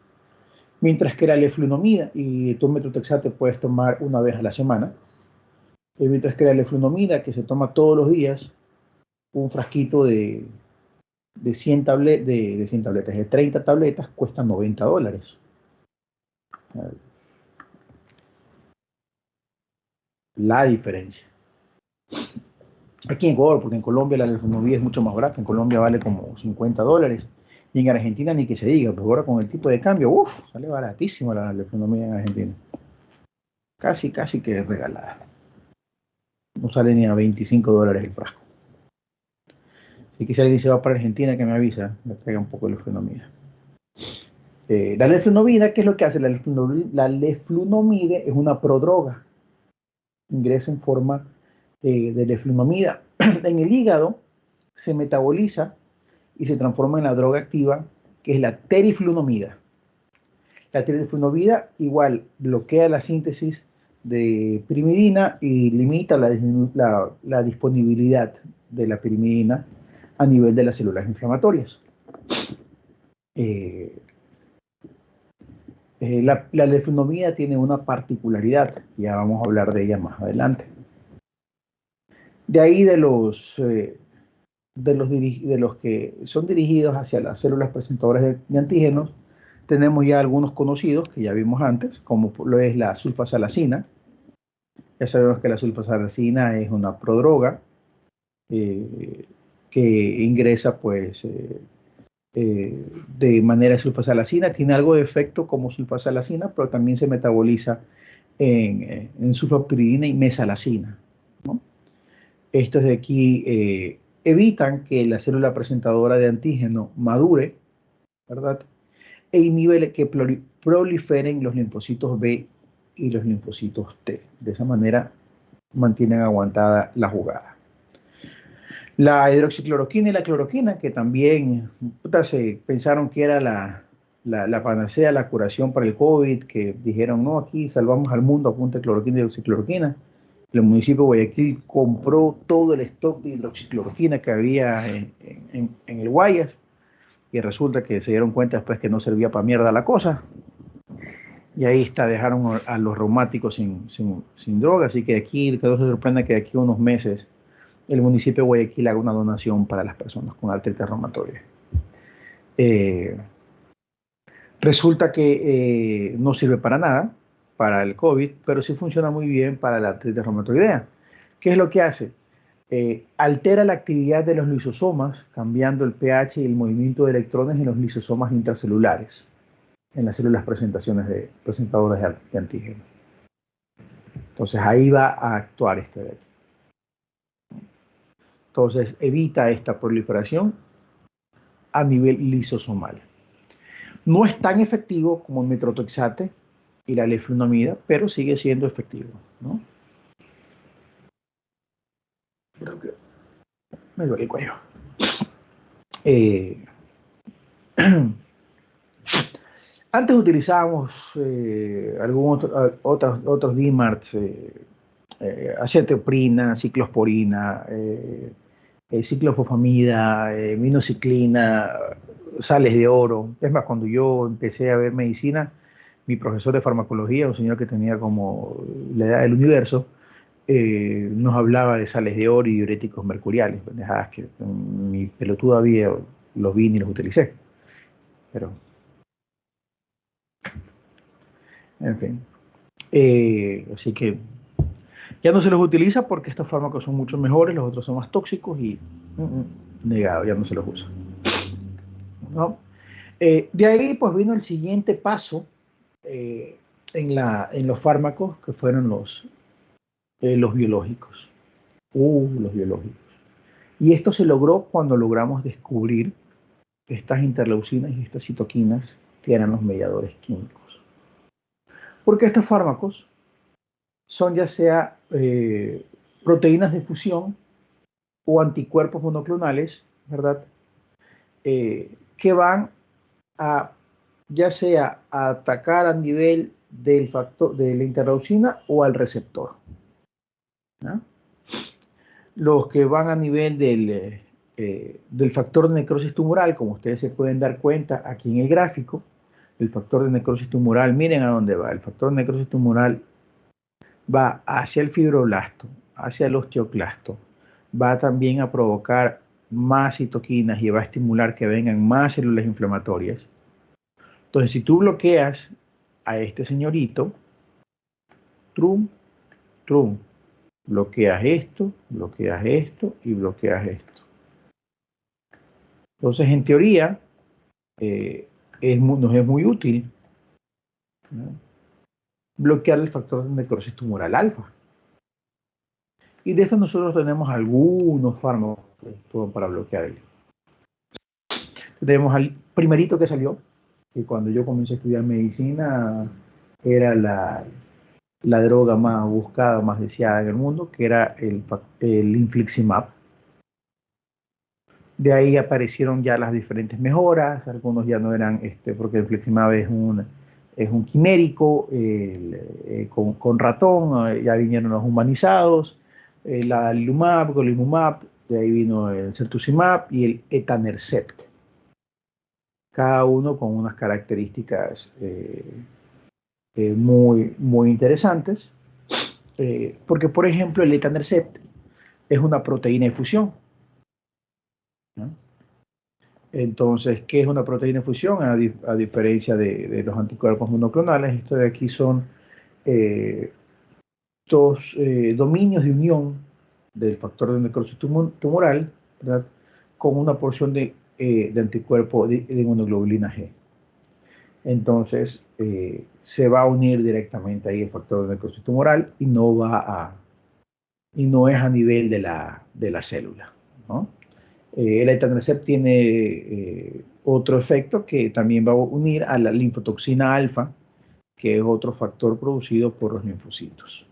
Mientras que la leflunomida, y tu metrotexate puedes tomar una vez a la semana, mientras que la leflunomida, que se toma todos los días, un frasquito de 100 tabletas, de 100 tabletas, de 30 tabletas, cuesta 90 dólares. La diferencia. Aquí en Ecuador, porque en Colombia la leflunomida es mucho más barata, en Colombia vale como 50 dólares, y en Argentina ni que se diga, pero ahora con el tipo de cambio, sale baratísimo la leflunomida en Argentina. Casi que es regalada. No sale ni a 25 dólares el frasco. Así que si alguien se va para Argentina, que me avisa, me traiga un poco de leflunomida. La leflunomida, ¿qué es lo que hace? La leflunomida es una prodroga. Ingresa en forma de leflunomida. En el hígado se metaboliza y se transforma en la droga activa, que es la teriflunomida. La teriflunomida igual bloquea la síntesis de pirimidina y limita la disponibilidad de la pirimidina a nivel de las células inflamatorias. La leflunomida tiene una particularidad, ya vamos a hablar de ella más adelante. De ahí de los que son dirigidos hacia las células presentadoras de antígenos, tenemos ya algunos conocidos que ya vimos antes, como lo es la sulfasalacina. Ya sabemos que la sulfasalacina es una prodroga que ingresa pues de manera sulfasalacina, tiene algo de efecto como sulfasalacina, pero también se metaboliza en sulfapiridina y mesalacina, ¿no? Estos de aquí evitan que la célula presentadora de antígeno madure, ¿verdad? E inhibe que proliferen los linfocitos B y los linfocitos T. De esa manera mantienen aguantada la jugada. La hidroxicloroquina y la cloroquina, que también se pensaron que era la panacea, la curación para el COVID, que dijeron, no, aquí salvamos al mundo a punta de cloroquina y hidroxicloroquina. El municipio de Guayaquil compró todo el stock de hidroxicloroquina que había en el Guayas, y resulta que se dieron cuenta después que no servía para mierda la cosa. Y ahí está, dejaron a los reumáticos sin droga, así que aquí, que no se sorprenda que de aquí a unos meses el municipio de Guayaquil haga una donación para las personas con artritis reumatoide. Resulta que no sirve para nada para el COVID, pero sí funciona muy bien para la artritis reumatoidea. ¿Qué es lo que hace? Altera la actividad de los lisosomas, cambiando el pH y el movimiento de electrones en los lisosomas intracelulares, en las células presentadoras de antígeno. Entonces ahí va a actuar este de aquí. Entonces evita esta proliferación a nivel lisosomal. No es tan efectivo como el metotrexate y la leflunomida, pero sigue siendo efectivo, ¿no? Me duele el cuello. Antes utilizábamos algunos otros DMARDs, acetoprina, ciclosporina, ciclofosfamida, minociclina, sales de oro. Es más, cuando yo empecé a ver medicina, mi profesor de farmacología, un señor que tenía como la edad del universo, nos hablaba de sales de oro y diuréticos mercuriales. Pendejadas que en mi pelotuda vida los vi y los utilicé. Pero, en fin. Así que ya no se los utiliza porque estos fármacos son mucho mejores, los otros son más tóxicos y negado, ya no se los usa, ¿no? De ahí pues vino el siguiente paso en los fármacos, que fueron los biológicos. Los biológicos. Y esto se logró cuando logramos descubrir estas interleucinas y estas citoquinas que eran los mediadores químicos. Porque estos fármacos son ya sea proteínas de fusión o anticuerpos monoclonales, ¿verdad? Que van a ya sea a atacar a nivel del factor de la interleucina o al receptor, ¿no? Los que van a nivel del factor de necrosis tumoral, como ustedes se pueden dar cuenta aquí en el gráfico, el factor de necrosis tumoral, miren a dónde va. El factor de necrosis tumoral va hacia el fibroblasto, hacia el osteoclasto, va también a provocar más citoquinas y va a estimular que vengan más células inflamatorias. Entonces, si tú bloqueas a este señorito, trum, trum, bloqueas esto y bloqueas esto. Entonces, en teoría, nos es muy útil, ¿no?, bloquear el factor de necrosis tumoral alfa. Y de esto nosotros tenemos algunos fármacos para bloquear el. Tenemos al primerito que salió, que cuando yo comencé a estudiar medicina era la droga más buscada, más deseada en el mundo, que era el infliximab. De ahí aparecieron ya las diferentes mejoras, algunos ya no eran, porque el infliximab es un quimérico con ratón, ya vinieron los humanizados, la adalimumab, golimumab, de ahí vino el certuzumab y el etanercept, cada uno con unas características muy, muy interesantes, porque por ejemplo el etanercept es una proteína de fusión, ¿no? Entonces, ¿qué es una proteína de fusión? A diferencia de los anticuerpos monoclonales, esto de aquí son dos dominios de unión del factor de necrosis tumoral, ¿verdad?, con una porción de anticuerpo de inmunoglobulina G. Entonces, se va a unir directamente ahí el factor de necrosis tumoral y no es a nivel de la célula, ¿no? El etanercept tiene otro efecto que también va a unir a la linfotoxina alfa, que es otro factor producido por los linfocitos,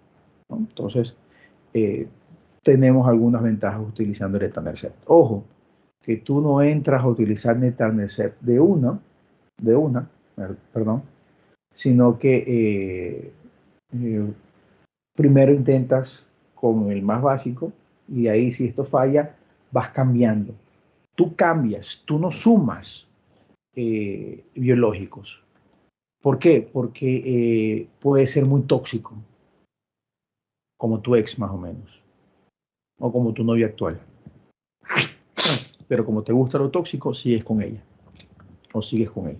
¿no? Entonces, tenemos algunas ventajas utilizando el etanercept. Ojo, que tú no entras a utilizar el etanercept de una, sino que primero intentas con el más básico y de ahí, si esto falla, vas cambiando. Tú cambias, tú no sumas biológicos. ¿Por qué? Porque puede ser muy tóxico, como tu ex más o menos, o como tu novia actual. Pero como te gusta lo tóxico, sigues con ella, o sigues con él.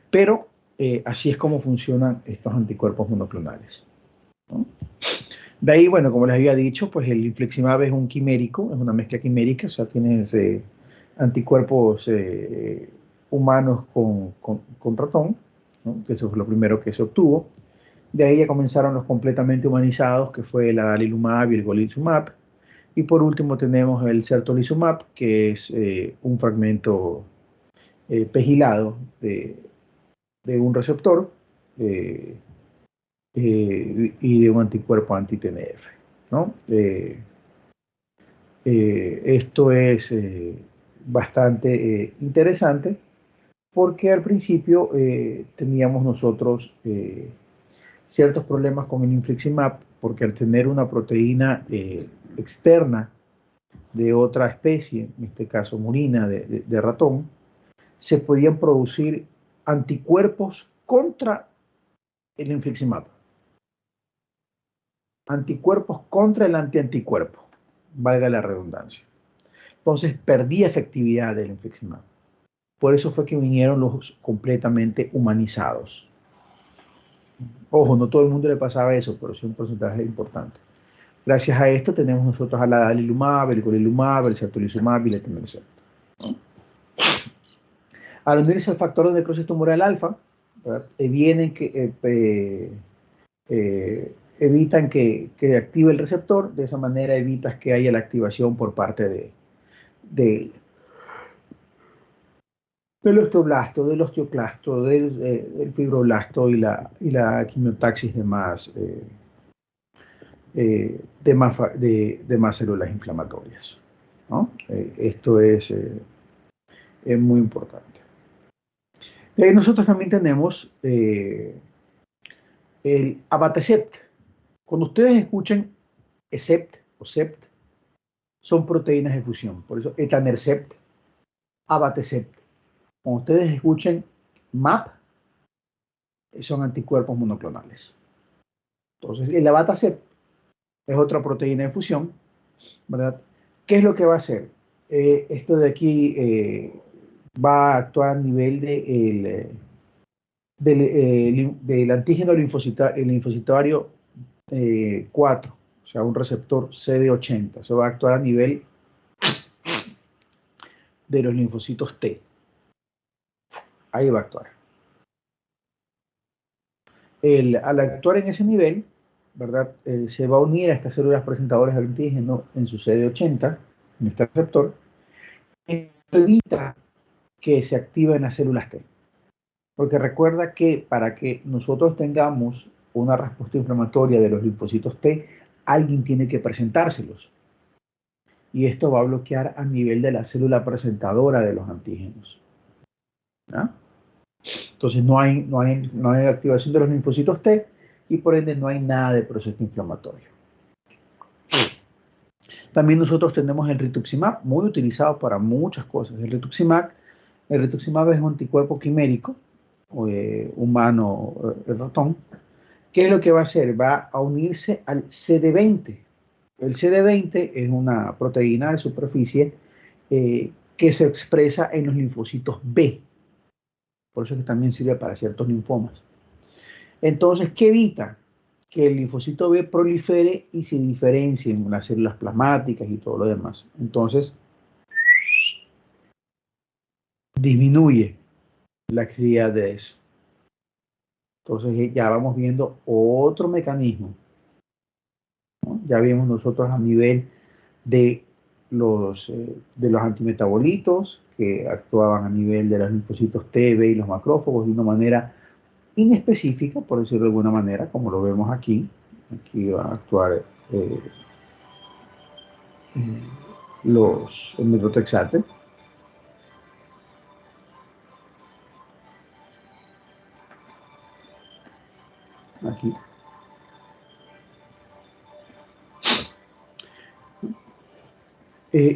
Pero así es como funcionan estos anticuerpos monoclonales, ¿no? De ahí, bueno, como les había dicho, pues el infliximab es un quimérico, es una mezcla quimérica, o sea, tienes anticuerpos humanos con ratón, ¿no? Que eso fue lo primero que se obtuvo. De ahí ya comenzaron los completamente humanizados, que fue el adalimumab y el golizumab. Y por último tenemos el certolizumab, que es un fragmento pegilado de un receptor y de un anticuerpo anti-TNF, ¿no? Esto es bastante interesante porque al principio teníamos nosotros ciertos problemas con el infliximab porque al tener una proteína externa de otra especie, en este caso murina de ratón, se podían producir anticuerpos contra el infliximab. Anticuerpos contra el antianticuerpo, valga la redundancia. Entonces perdía efectividad del infliximab. Por eso fue que vinieron los completamente humanizados. Ojo, no todo el mundo le pasaba eso, pero es un porcentaje importante. Gracias a esto tenemos nosotros al adalimumab, el golimumab, el certolizumab y el etanercept. Al unirse al factor de necrosis tumoral alfa, evitan que active el receptor, de esa manera evitas que haya la activación por parte del osteoblasto, del osteoclasto, del fibroblasto y la quimiotaxis de más células inflamatorias, ¿no? Esto es muy importante. Nosotros también tenemos el abatacept. Cuando ustedes escuchan ESEPT o SEPT, son proteínas de fusión. Por eso etanercept, abatacept. Cuando ustedes escuchen MAP, son anticuerpos monoclonales. Entonces, el abatacept es otra proteína de fusión, ¿verdad? ¿Qué es lo que va a hacer? Esto de aquí va a actuar a nivel del antígeno linfocitario 4, o sea, un receptor CD80. Eso va a actuar a nivel de los linfocitos T. Ahí va a actuar. Al actuar en ese nivel, ¿verdad? Se va a unir a estas células presentadoras del antígeno en su CD80, en este receptor, y evita que se activen las células T. Porque recuerda que para que nosotros tengamos una respuesta inflamatoria de los linfocitos T, alguien tiene que presentárselos. Y esto va a bloquear a nivel de la célula presentadora de los antígenos, ¿no? Entonces no hay activación de los linfocitos T y por ende no hay nada de proceso inflamatorio. También nosotros tenemos el rituximab, muy utilizado para muchas cosas. El rituximab es un anticuerpo quimérico humano ratón. ¿Qué es lo que va a hacer? Va a unirse al CD20. El CD20 es una proteína de superficie que se expresa en los linfocitos B. Por eso es que también sirve para ciertos linfomas. Entonces, ¿qué evita? Que el linfocito B prolifere y se diferencie en las células plasmáticas y todo lo demás. Entonces, disminuye la actividad de eso. Entonces, ya vamos viendo otro mecanismo, ¿no? Ya vimos nosotros a nivel de los antimetabolitos que actuaban a nivel de los linfocitos T, B y los macrófagos de una manera inespecífica, por decirlo de alguna manera, como lo vemos aquí. Aquí van a actuar el metotrexate. Aquí.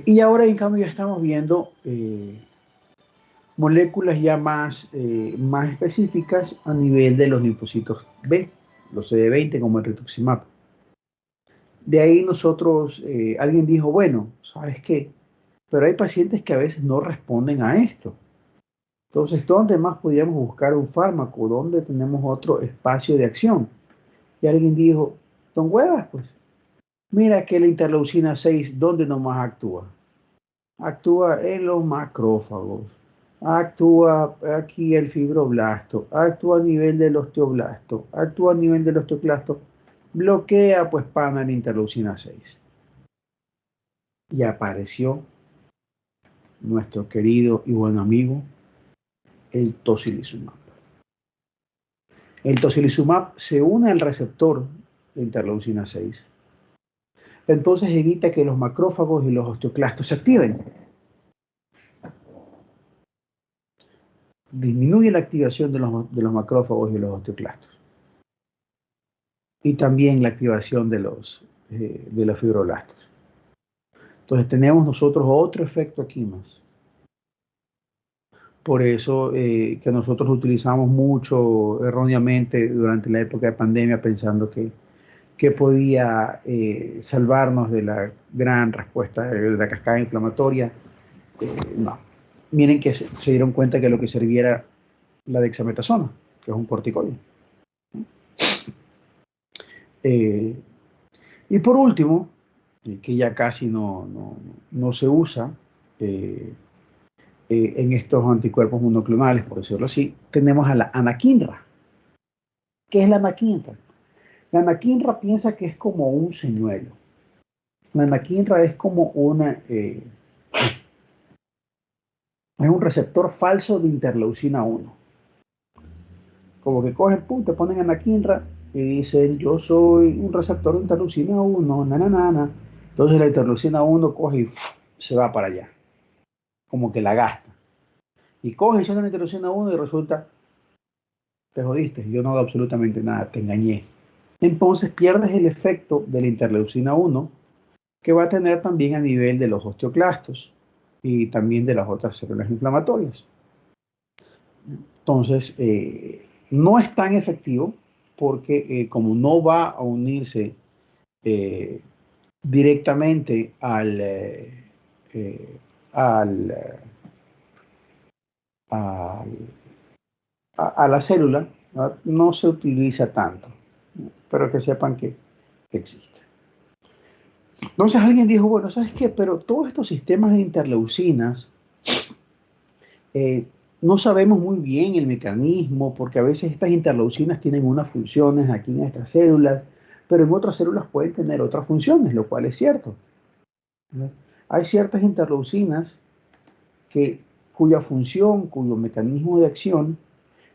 Y ahora, en cambio, ya estamos viendo moléculas ya más específicas a nivel de los linfocitos B, los CD20 como el rituximab. De ahí nosotros, alguien dijo, bueno, ¿sabes qué? Pero hay pacientes que a veces no responden a esto. Entonces, ¿dónde más podíamos buscar un fármaco? ¿Dónde tenemos otro espacio de acción? Y alguien dijo, don Huevas, pues, mira que la interleucina 6, ¿dónde nomás actúa? Actúa en los macrófagos, actúa aquí el fibroblasto, actúa a nivel del osteoblasto, actúa a nivel del osteoclasto, bloquea pues pana la interleucina 6. Y apareció nuestro querido y buen amigo, el tocilizumab. El tocilizumab se une al receptor de interleucina 6. Entonces evita que los macrófagos y los osteoclastos se activen. Disminuye la activación de los macrófagos y los osteoclastos. Y también la activación de los fibroblastos. Entonces tenemos nosotros otro efecto aquí más. Por eso que nosotros utilizamos mucho erróneamente durante la época de pandemia pensando que podía salvarnos de la gran respuesta de la cascada inflamatoria. No. Miren que se dieron cuenta que lo que servía era la dexametasona, que es un corticoide. Y por último, que ya casi no se usa en estos anticuerpos monoclonales, por decirlo así, tenemos a la anakinra. ¿Qué es la anakinra? La anakinra piensa que es como un señuelo. La anakinra es como es un receptor falso de interleucina 1. Como que cogen, pum, te ponen anakinra y dicen, yo soy un receptor de interleucina 1, nananana. Entonces la interleucina 1 coge y se va para allá. Como que la gasta. Y coge y suena la interleucina 1 y resulta, te jodiste, yo no hago absolutamente nada, te engañé. Entonces pierdes el efecto de la interleucina 1 que va a tener también a nivel de los osteoclastos y también de las otras células inflamatorias. Entonces, no es tan efectivo porque como no va a unirse directamente a la célula, ¿verdad? No se utiliza tanto, pero que sepan que existe. Entonces alguien dijo, bueno, ¿sabes qué? Pero todos estos sistemas de interleucinas, no sabemos muy bien el mecanismo, porque a veces estas interleucinas tienen unas funciones aquí en estas células, pero en otras células pueden tener otras funciones, lo cual es cierto, ¿no? Hay ciertas interleucinas cuya función, cuyo mecanismo de acción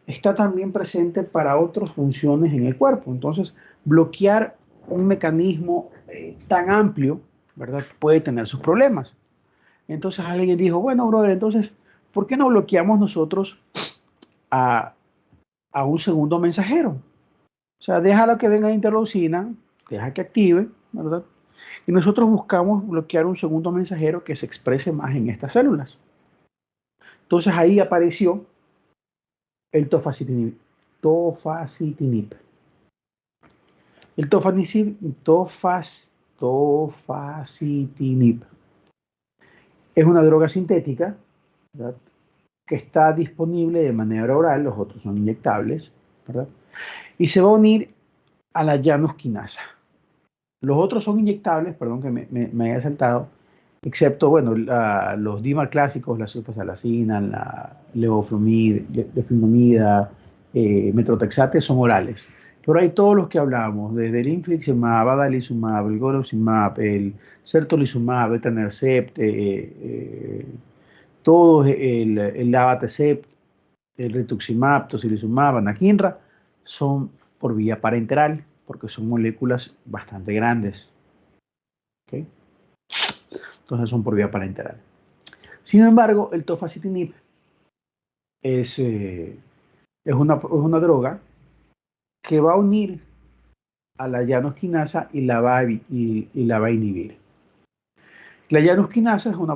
está también presente para otras funciones en el cuerpo. Entonces, bloquear un mecanismo tan amplio, ¿verdad?, puede tener sus problemas. Entonces alguien dijo, bueno, brother, entonces, ¿por qué no bloqueamos nosotros a un segundo mensajero? O sea, déjalo que venga la interleucina, deja que active, ¿verdad? Y nosotros buscamos bloquear un segundo mensajero que se exprese más en estas células. Entonces ahí apareció el tofacitinib. El tofacitinib es una droga sintética, ¿verdad?, que está disponible de manera oral, los otros son inyectables, ¿verdad? Y se va a unir a la llanosquinasa. Los otros son inyectables, perdón que me haya saltado, excepto, bueno, los DIMAR clásicos, la sulfasalazina, la leflunomida, metrotexate, son orales. Pero hay todos los que hablamos, desde el infliximab, adalimumab, el golosumab, el certolizumab, etanercept, todos el abatacept, el rituximab, tocilizumab, anakinra, son por vía parenteral, porque son moléculas bastante grandes. ¿Okay? Entonces son por vía parenteral. Sin embargo, el tofacitinib es una droga que va a unir a la llanosquinasa y la va a inhibir. La llanosquinasa son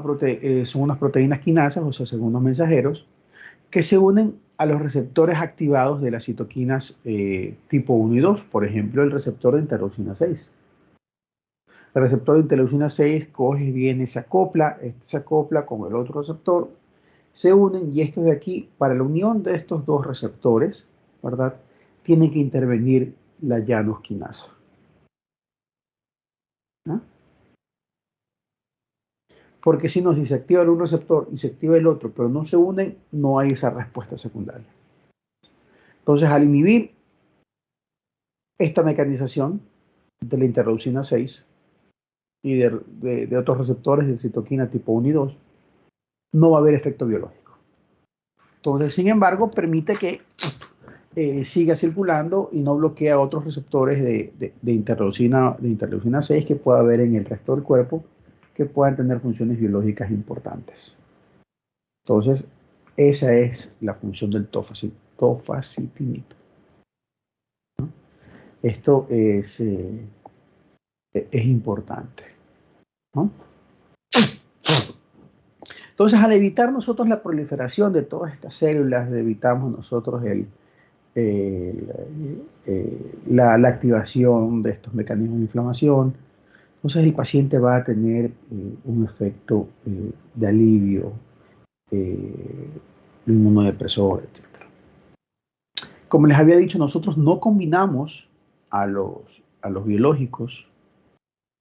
unas proteínas quinasas, o sea, son unos mensajeros, que se unen a los receptores activados de las citoquinas tipo 1 y 2, por ejemplo, el receptor de interleucina 6. El receptor de interleucina 6 coge, viene, se acopla con el otro receptor se unen y estos de aquí, para la unión de estos dos receptores, ¿verdad? Tiene que intervenir la Janus quinasa. ¿No? Porque si no, si se activa un receptor y se activa el otro, pero no se unen, no hay esa respuesta secundaria. Entonces, al inhibir esta mecanización de la interleucina 6 y de otros receptores de citoquina tipo 1 y 2, no va a haber efecto biológico. Entonces, sin embargo, permite que siga circulando y no bloquea otros receptores de interleucina 6 que pueda haber en el resto del cuerpo que puedan tener funciones biológicas importantes. Entonces, esa es la función del tofacitinib. ¿No? Esto es importante, ¿no? Entonces, al evitar nosotros la proliferación de todas estas células, evitamos nosotros la activación de estos mecanismos de inflamación. Entonces el paciente va a tener un efecto de alivio, inmunodepresor, etc. Como les había dicho, nosotros no combinamos a los biológicos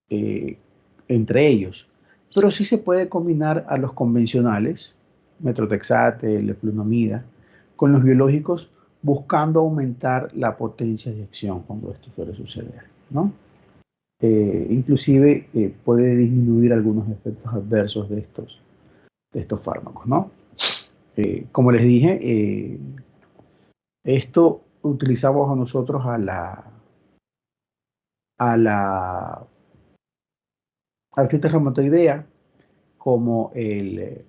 entre ellos, pero sí se puede combinar a los convencionales, metrotexate, leflunomida, con los biológicos buscando aumentar la potencia de acción cuando esto suele suceder, ¿no? Inclusive puede disminuir algunos efectos adversos de estos fármacos, ¿no? Como les dije, esto utilizamos a nosotros a la artritis reumatoidea como el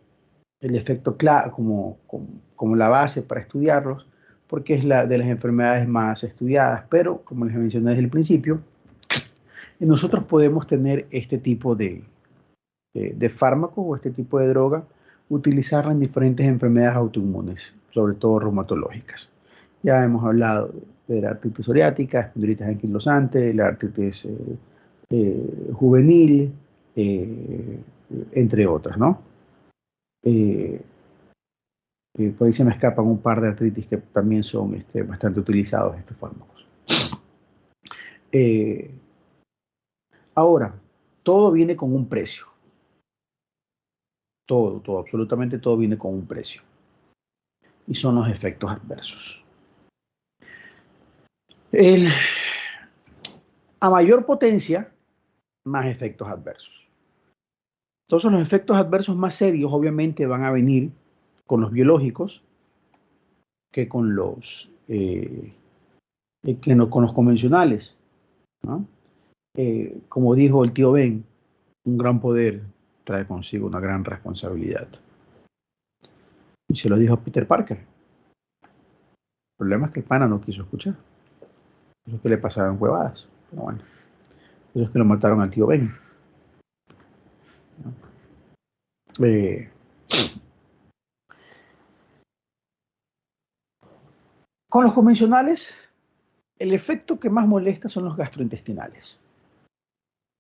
efecto clave, como la base para estudiarlos, porque es la de las enfermedades más estudiadas, pero como les mencioné desde el principio, nosotros podemos tener este tipo de fármacos o este tipo de droga, utilizarla en diferentes enfermedades autoinmunes, sobre todo reumatológicas. Ya hemos hablado de la artritis psoriática, espondilitis anquilosante, la artritis juvenil, entre otras, ¿no? Por ahí se me escapan un par de artritis que también son bastante utilizados estos fármacos. Ahora, todo viene con un precio. Todo, absolutamente todo viene con un precio. Y son los efectos adversos. A mayor potencia, más efectos adversos. Entonces los efectos adversos más serios obviamente van a venir con los biológicos que con los convencionales, ¿no? Como dijo el tío Ben, un gran poder trae consigo una gran responsabilidad. Y se lo dijo a Peter Parker. El problema es que el pana no quiso escuchar. Eso es que le pasaron huevadas. Pero bueno, eso es que lo mataron al tío Ben. ¿No? Con los convencionales, el efecto que más molesta son los gastrointestinales.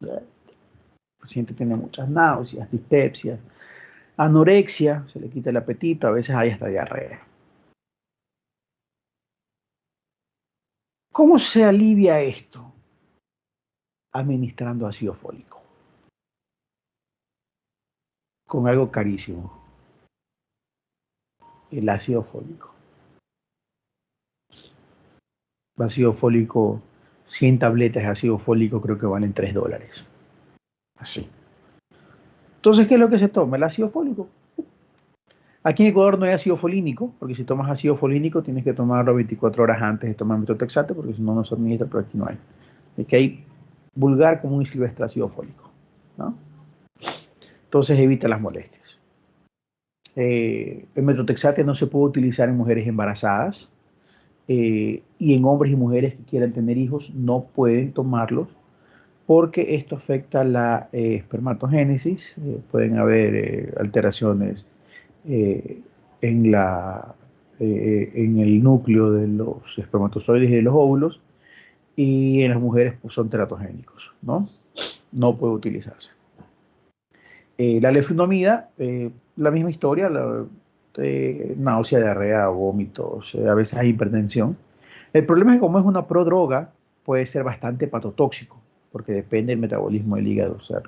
El paciente tiene muchas náuseas, dispepsias, anorexia, se le quita el apetito, a veces hay hasta diarrea. ¿Cómo se alivia esto? Administrando ácido fólico. Con algo carísimo. El ácido fólico. El ácido fólico, 100 tabletas de ácido fólico creo que valen $3. Así. Entonces, ¿qué es lo que se toma? El ácido fólico. Aquí en Ecuador no hay ácido folínico, porque si tomas ácido folínico tienes que tomarlo 24 horas antes de tomar metotrexate, porque si no, no se administra, pero aquí no hay. Es que hay vulgar, común y silvestre ácido fólico, ¿no? Entonces evita las molestias. El metotrexate no se puede utilizar en mujeres embarazadas y en hombres y mujeres que quieran tener hijos no pueden tomarlos porque esto afecta la espermatogénesis. Pueden haber alteraciones en el núcleo de los espermatozoides y de los óvulos, y en las mujeres pues, son teratogénicos, ¿no? No puede utilizarse. La leflunomida, la misma historia, náusea, diarrea, vómitos, a veces hay hipertensión. El problema es que como es una prodroga, puede ser bastante hepatotóxico, porque depende del metabolismo del hígado. O sea,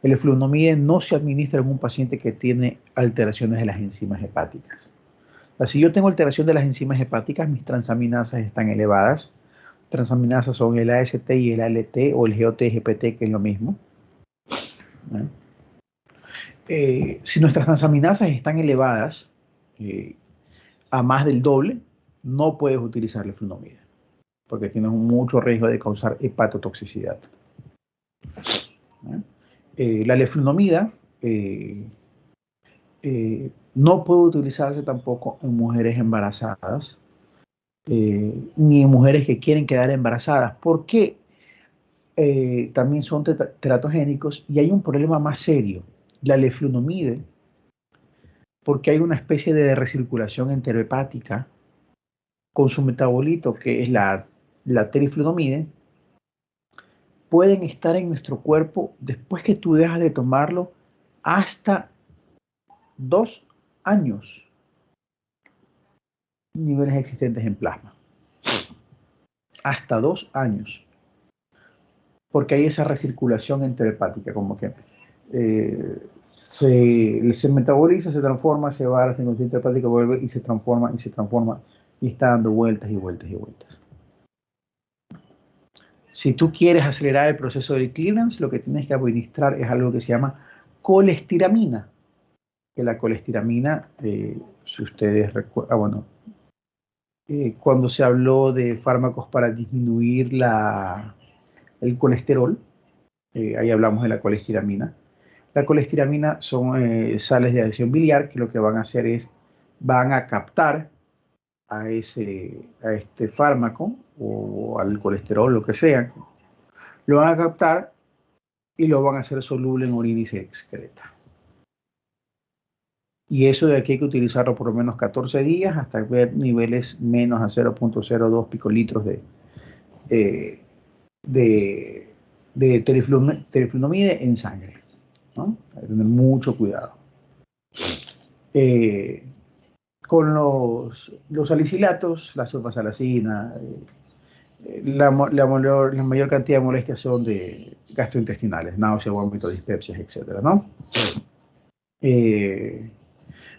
el eflunomide no se administra en un paciente que tiene alteraciones de las enzimas hepáticas. O sea, si yo tengo alteración de las enzimas hepáticas, mis transaminasas están elevadas. Transaminasas son el AST y el ALT o el GOT-GPT, que es lo mismo. Si nuestras transaminasas están elevadas a más del doble, no puedes utilizar la eflunomida, porque tienes mucho riesgo de causar hepatotoxicidad. La leflunomida no puede utilizarse tampoco en mujeres embarazadas, ni en mujeres que quieren quedar embarazadas, porque también son teratogénicos y hay un problema más serio. La leflunomida, porque hay una especie de recirculación enterohepática con su metabolito, que es la teriflunomida, pueden estar en nuestro cuerpo después que tú dejas de tomarlo hasta 2 años, niveles existentes en plasma. Hasta 2 años. Porque hay esa recirculación enterohepática, como que se metaboliza, se transforma, se va a la circulación enterohepática, vuelve y se transforma y está dando vueltas y vueltas y vueltas. Si tú quieres acelerar el proceso del clearance, lo que tienes que administrar es algo que se llama colestiramina. Que la colestiramina, si ustedes recuerdan, cuando se habló de fármacos para disminuir el colesterol, ahí hablamos de la colestiramina. La colestiramina son sales de adhesión biliar que lo que van a hacer es, van a captar a este fármaco o al colesterol, lo que sea, lo van a captar y lo van a hacer soluble en orina y se excreta. Y eso de aquí hay que utilizarlo por lo menos 14 días hasta ver niveles menos a 0.02 picolitros de teriflunomida en sangre, ¿no? Hay que tener mucho cuidado. Con los salicilatos, la sulfasalacina, la mayor cantidad de molestias son de gastrointestinales, náuseas, vómitos, dispepsias, etc., ¿no?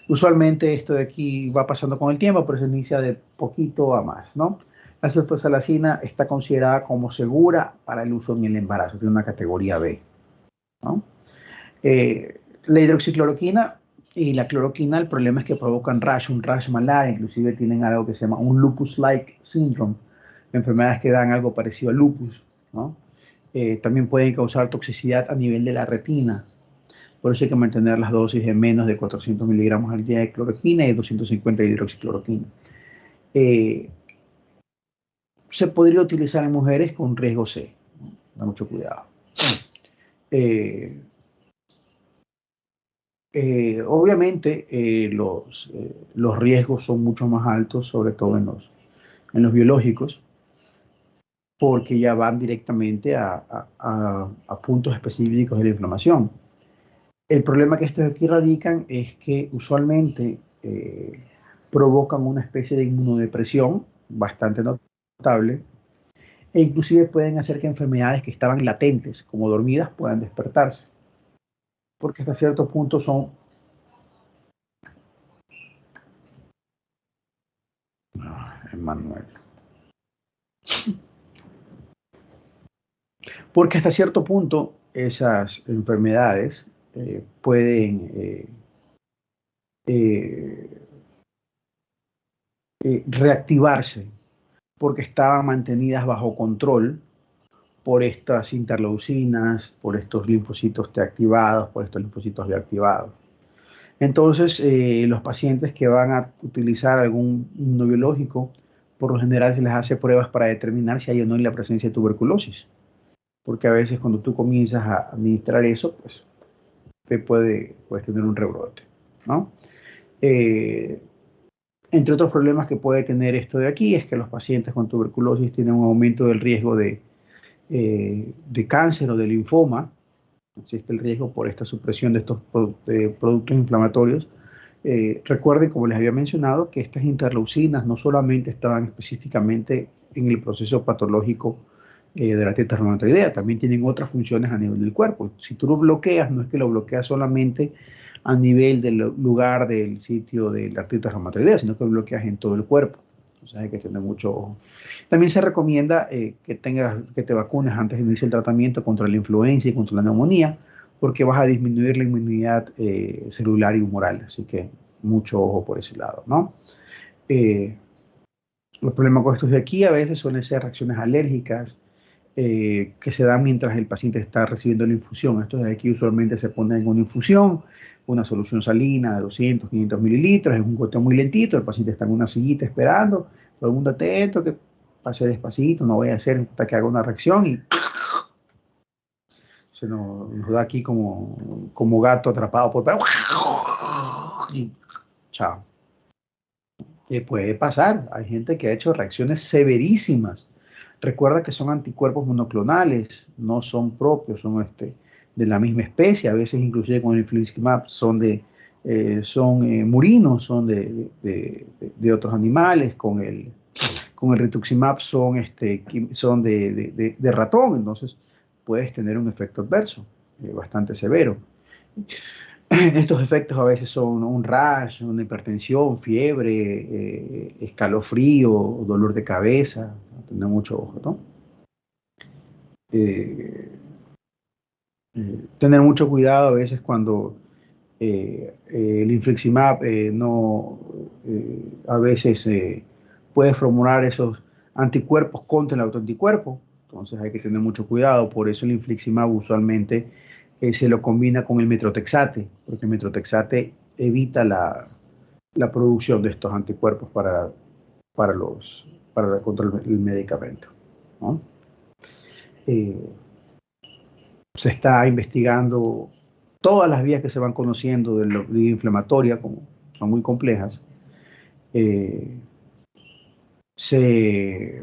Usualmente esto de aquí va pasando con el tiempo, pero se inicia de poquito a más, ¿no? La sulfasalacina está considerada como segura para el uso en el embarazo, tiene una categoría B, ¿no? La hidroxicloroquina y la cloroquina, el problema es que provocan un rash malar, inclusive tienen algo que se llama un lupus-like syndrome, enfermedades que dan algo parecido al lupus, ¿no? También pueden causar toxicidad a nivel de la retina. Por eso hay que mantener las dosis de menos de 400 miligramos al día de cloroquina y 250 de hidroxicloroquina. Se podría utilizar en mujeres con riesgo C, ¿no? Da mucho cuidado. Obviamente los riesgos son mucho más altos, sobre todo en los biológicos, porque ya van directamente a puntos específicos de la inflamación. El problema que estos aquí radican es que usualmente provocan una especie de inmunodepresión bastante notable e inclusive pueden hacer que enfermedades que estaban latentes, como dormidas, puedan despertarse. Porque hasta cierto punto son... Emmanuel. Porque hasta cierto punto esas enfermedades pueden reactivarse porque estaban mantenidas bajo control por estas interleucinas, por estos linfocitos T activados, por estos linfocitos B activados. Entonces, los pacientes que van a utilizar algún inmunobiológico, por lo general se les hace pruebas para determinar si hay o no la presencia de tuberculosis. Porque a veces cuando tú comienzas a administrar eso, pues puedes tener un rebrote, ¿no? Entre otros problemas que puede tener esto de aquí es que los pacientes con tuberculosis tienen un aumento del riesgo de cáncer o de linfoma. Existe el riesgo por esta supresión de estos productos inflamatorios Recuerden, como les había mencionado, que estas interleucinas no solamente estaban específicamente en el proceso patológico de la artritis reumatoidea, también tienen otras funciones a nivel del cuerpo. Si tú lo bloqueas, no es que lo bloqueas solamente a nivel del lugar del sitio de la artritis reumatoidea, sino que lo bloqueas en todo el cuerpo. Entonces hay que tener mucho ojo. También se recomienda que te vacunes antes de iniciar el tratamiento contra la influenza y contra la neumonía, porque vas a disminuir la inmunidad celular y humoral. Así que mucho ojo por ese lado, ¿no? Los problemas con estos de aquí a veces suelen ser reacciones alérgicas que se dan mientras el paciente está recibiendo la infusión. Estos de aquí usualmente se ponen en una infusión, una solución salina de 200, 500 mililitros, es un goteo muy lentito, el paciente está en una sillita esperando, todo el mundo atento, que pase despacito, no vaya a hacer hasta que haga una reacción y se nos da aquí como gato atrapado por... Y chao. Puede pasar, hay gente que ha hecho reacciones severísimas. Recuerda que son anticuerpos monoclonales, no son propios, son de la misma especie, a veces inclusive con el infliximab son murinos, son de otros animales, con el rituximab son de ratón, entonces puedes tener un efecto adverso bastante severo. Estos efectos a veces son un rash, una hipertensión, fiebre, escalofrío, dolor de cabeza, tener mucho ojo, ¿no? Eh, Tener mucho cuidado a veces cuando el infliximab no, a veces puede formular esos anticuerpos contra el autoanticuerpo, entonces hay que tener mucho cuidado, por eso el infliximab usualmente se lo combina con el metrotexate, porque el metrotexate evita la producción de estos anticuerpos para contra el medicamento, ¿no? Eh, Se está investigando todas las vías que se van conociendo de la vía inflamatoria, como son muy complejas. eh, se,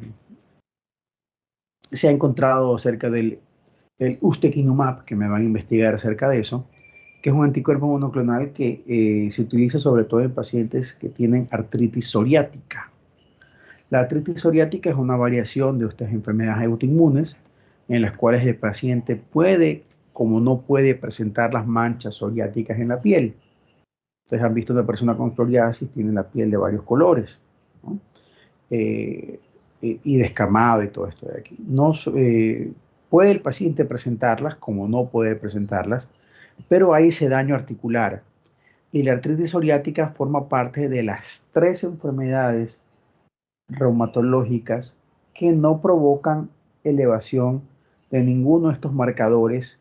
se ha encontrado acerca del ustekinumab, que me van a investigar acerca de eso, que es un anticuerpo monoclonal que se utiliza sobre todo en pacientes que tienen artritis psoriática. La artritis psoriática es una variación de estas enfermedades autoinmunes en las cuales el paciente puede, como no puede presentar las manchas psoriáticas en la piel. Ustedes han visto una persona con psoriasis, tiene la piel de varios colores, ¿no? Y descamado y todo esto de aquí. No, puede el paciente presentarlas, como no puede presentarlas, pero hay ese daño articular. Y la artritis psoriática forma parte de las 3 enfermedades reumatológicas que no provocan elevación de ninguno de estos marcadores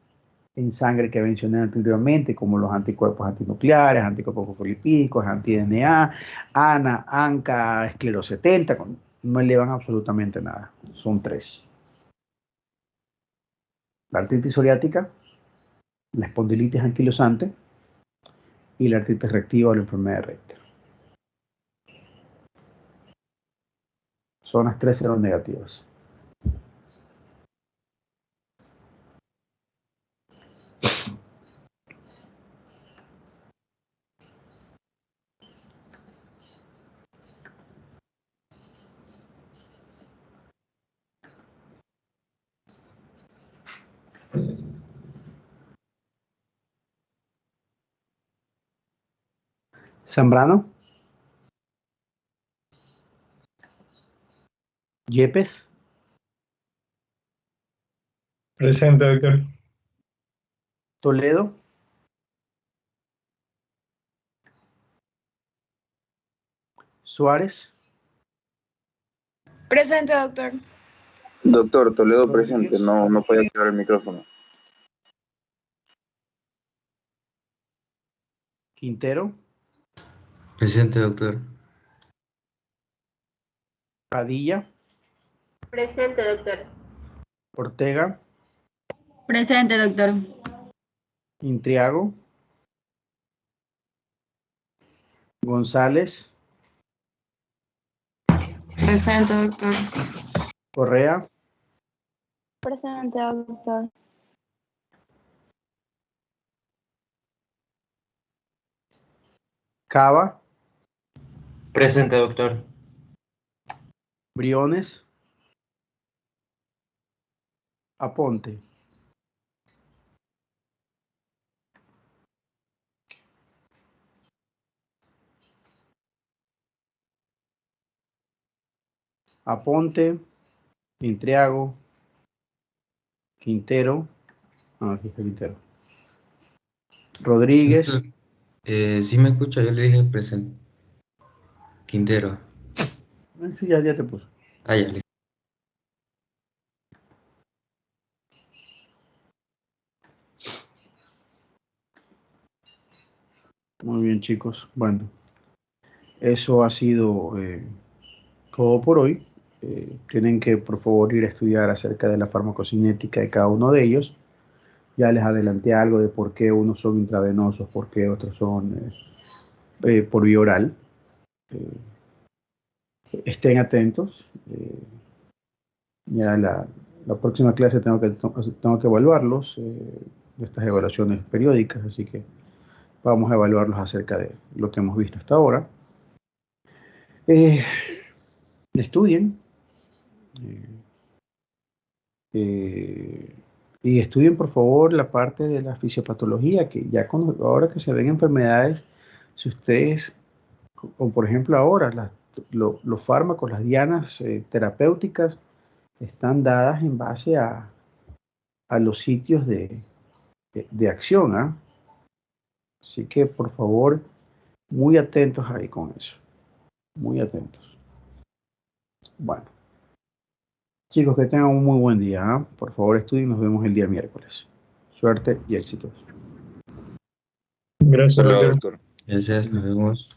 en sangre que mencioné anteriormente, como los anticuerpos antinucleares, anticuerpos fosfolipídicos, anti-DNA, ANA, ANCA, esclerosis 70, no elevan absolutamente nada. Son 3. La artritis psoriática, la espondilitis anquilosante y la artritis reactiva o la enfermedad de Richter. Son las 3 seronegativas. Zambrano, Yepes, Presente, doctor. Toledo, Suárez, Presente, doctor. Doctor, Toledo presente, Rodríguez, no podía activar el micrófono. Quintero, Presente, doctor. Padilla, Presente, doctor. Ortega, Presente, doctor. Intriago, González, Presente, doctor. Correa, Presente, doctor. Cava, Presente, doctor. Briones, Aponte. Aponte, Intriago, Quintero, aquí está Quintero. Rodríguez, Doctor, si me escucha, yo le dije presente. Quintero. sí, ya te puso. Ah, ya le. Muy bien, chicos. Bueno, eso ha sido todo por hoy. Tienen que, por favor, ir a estudiar acerca de la farmacocinética de cada uno de ellos. Ya les adelanté algo de por qué unos son intravenosos, por qué otros son por vía oral. Estén atentos. Ya la próxima clase tengo que evaluarlos, de estas evaluaciones periódicas, así que vamos a evaluarlos acerca de lo que hemos visto hasta ahora. Estudien. Y estudien, por favor, la parte de la fisiopatología, que ya ahora que se ven enfermedades, si ustedes, o por ejemplo ahora, los fármacos, las dianas terapéuticas, están dadas en base a los sitios de acción, ¿ah? Así que, por favor, muy atentos ahí con eso. Muy atentos. Bueno. Chicos, que tengan un muy buen día, ¿ah? Por favor, estudien. Nos vemos el día miércoles. Suerte y éxitos. Gracias, Hasta luego, doctor. doctor. Gracias, nos vemos.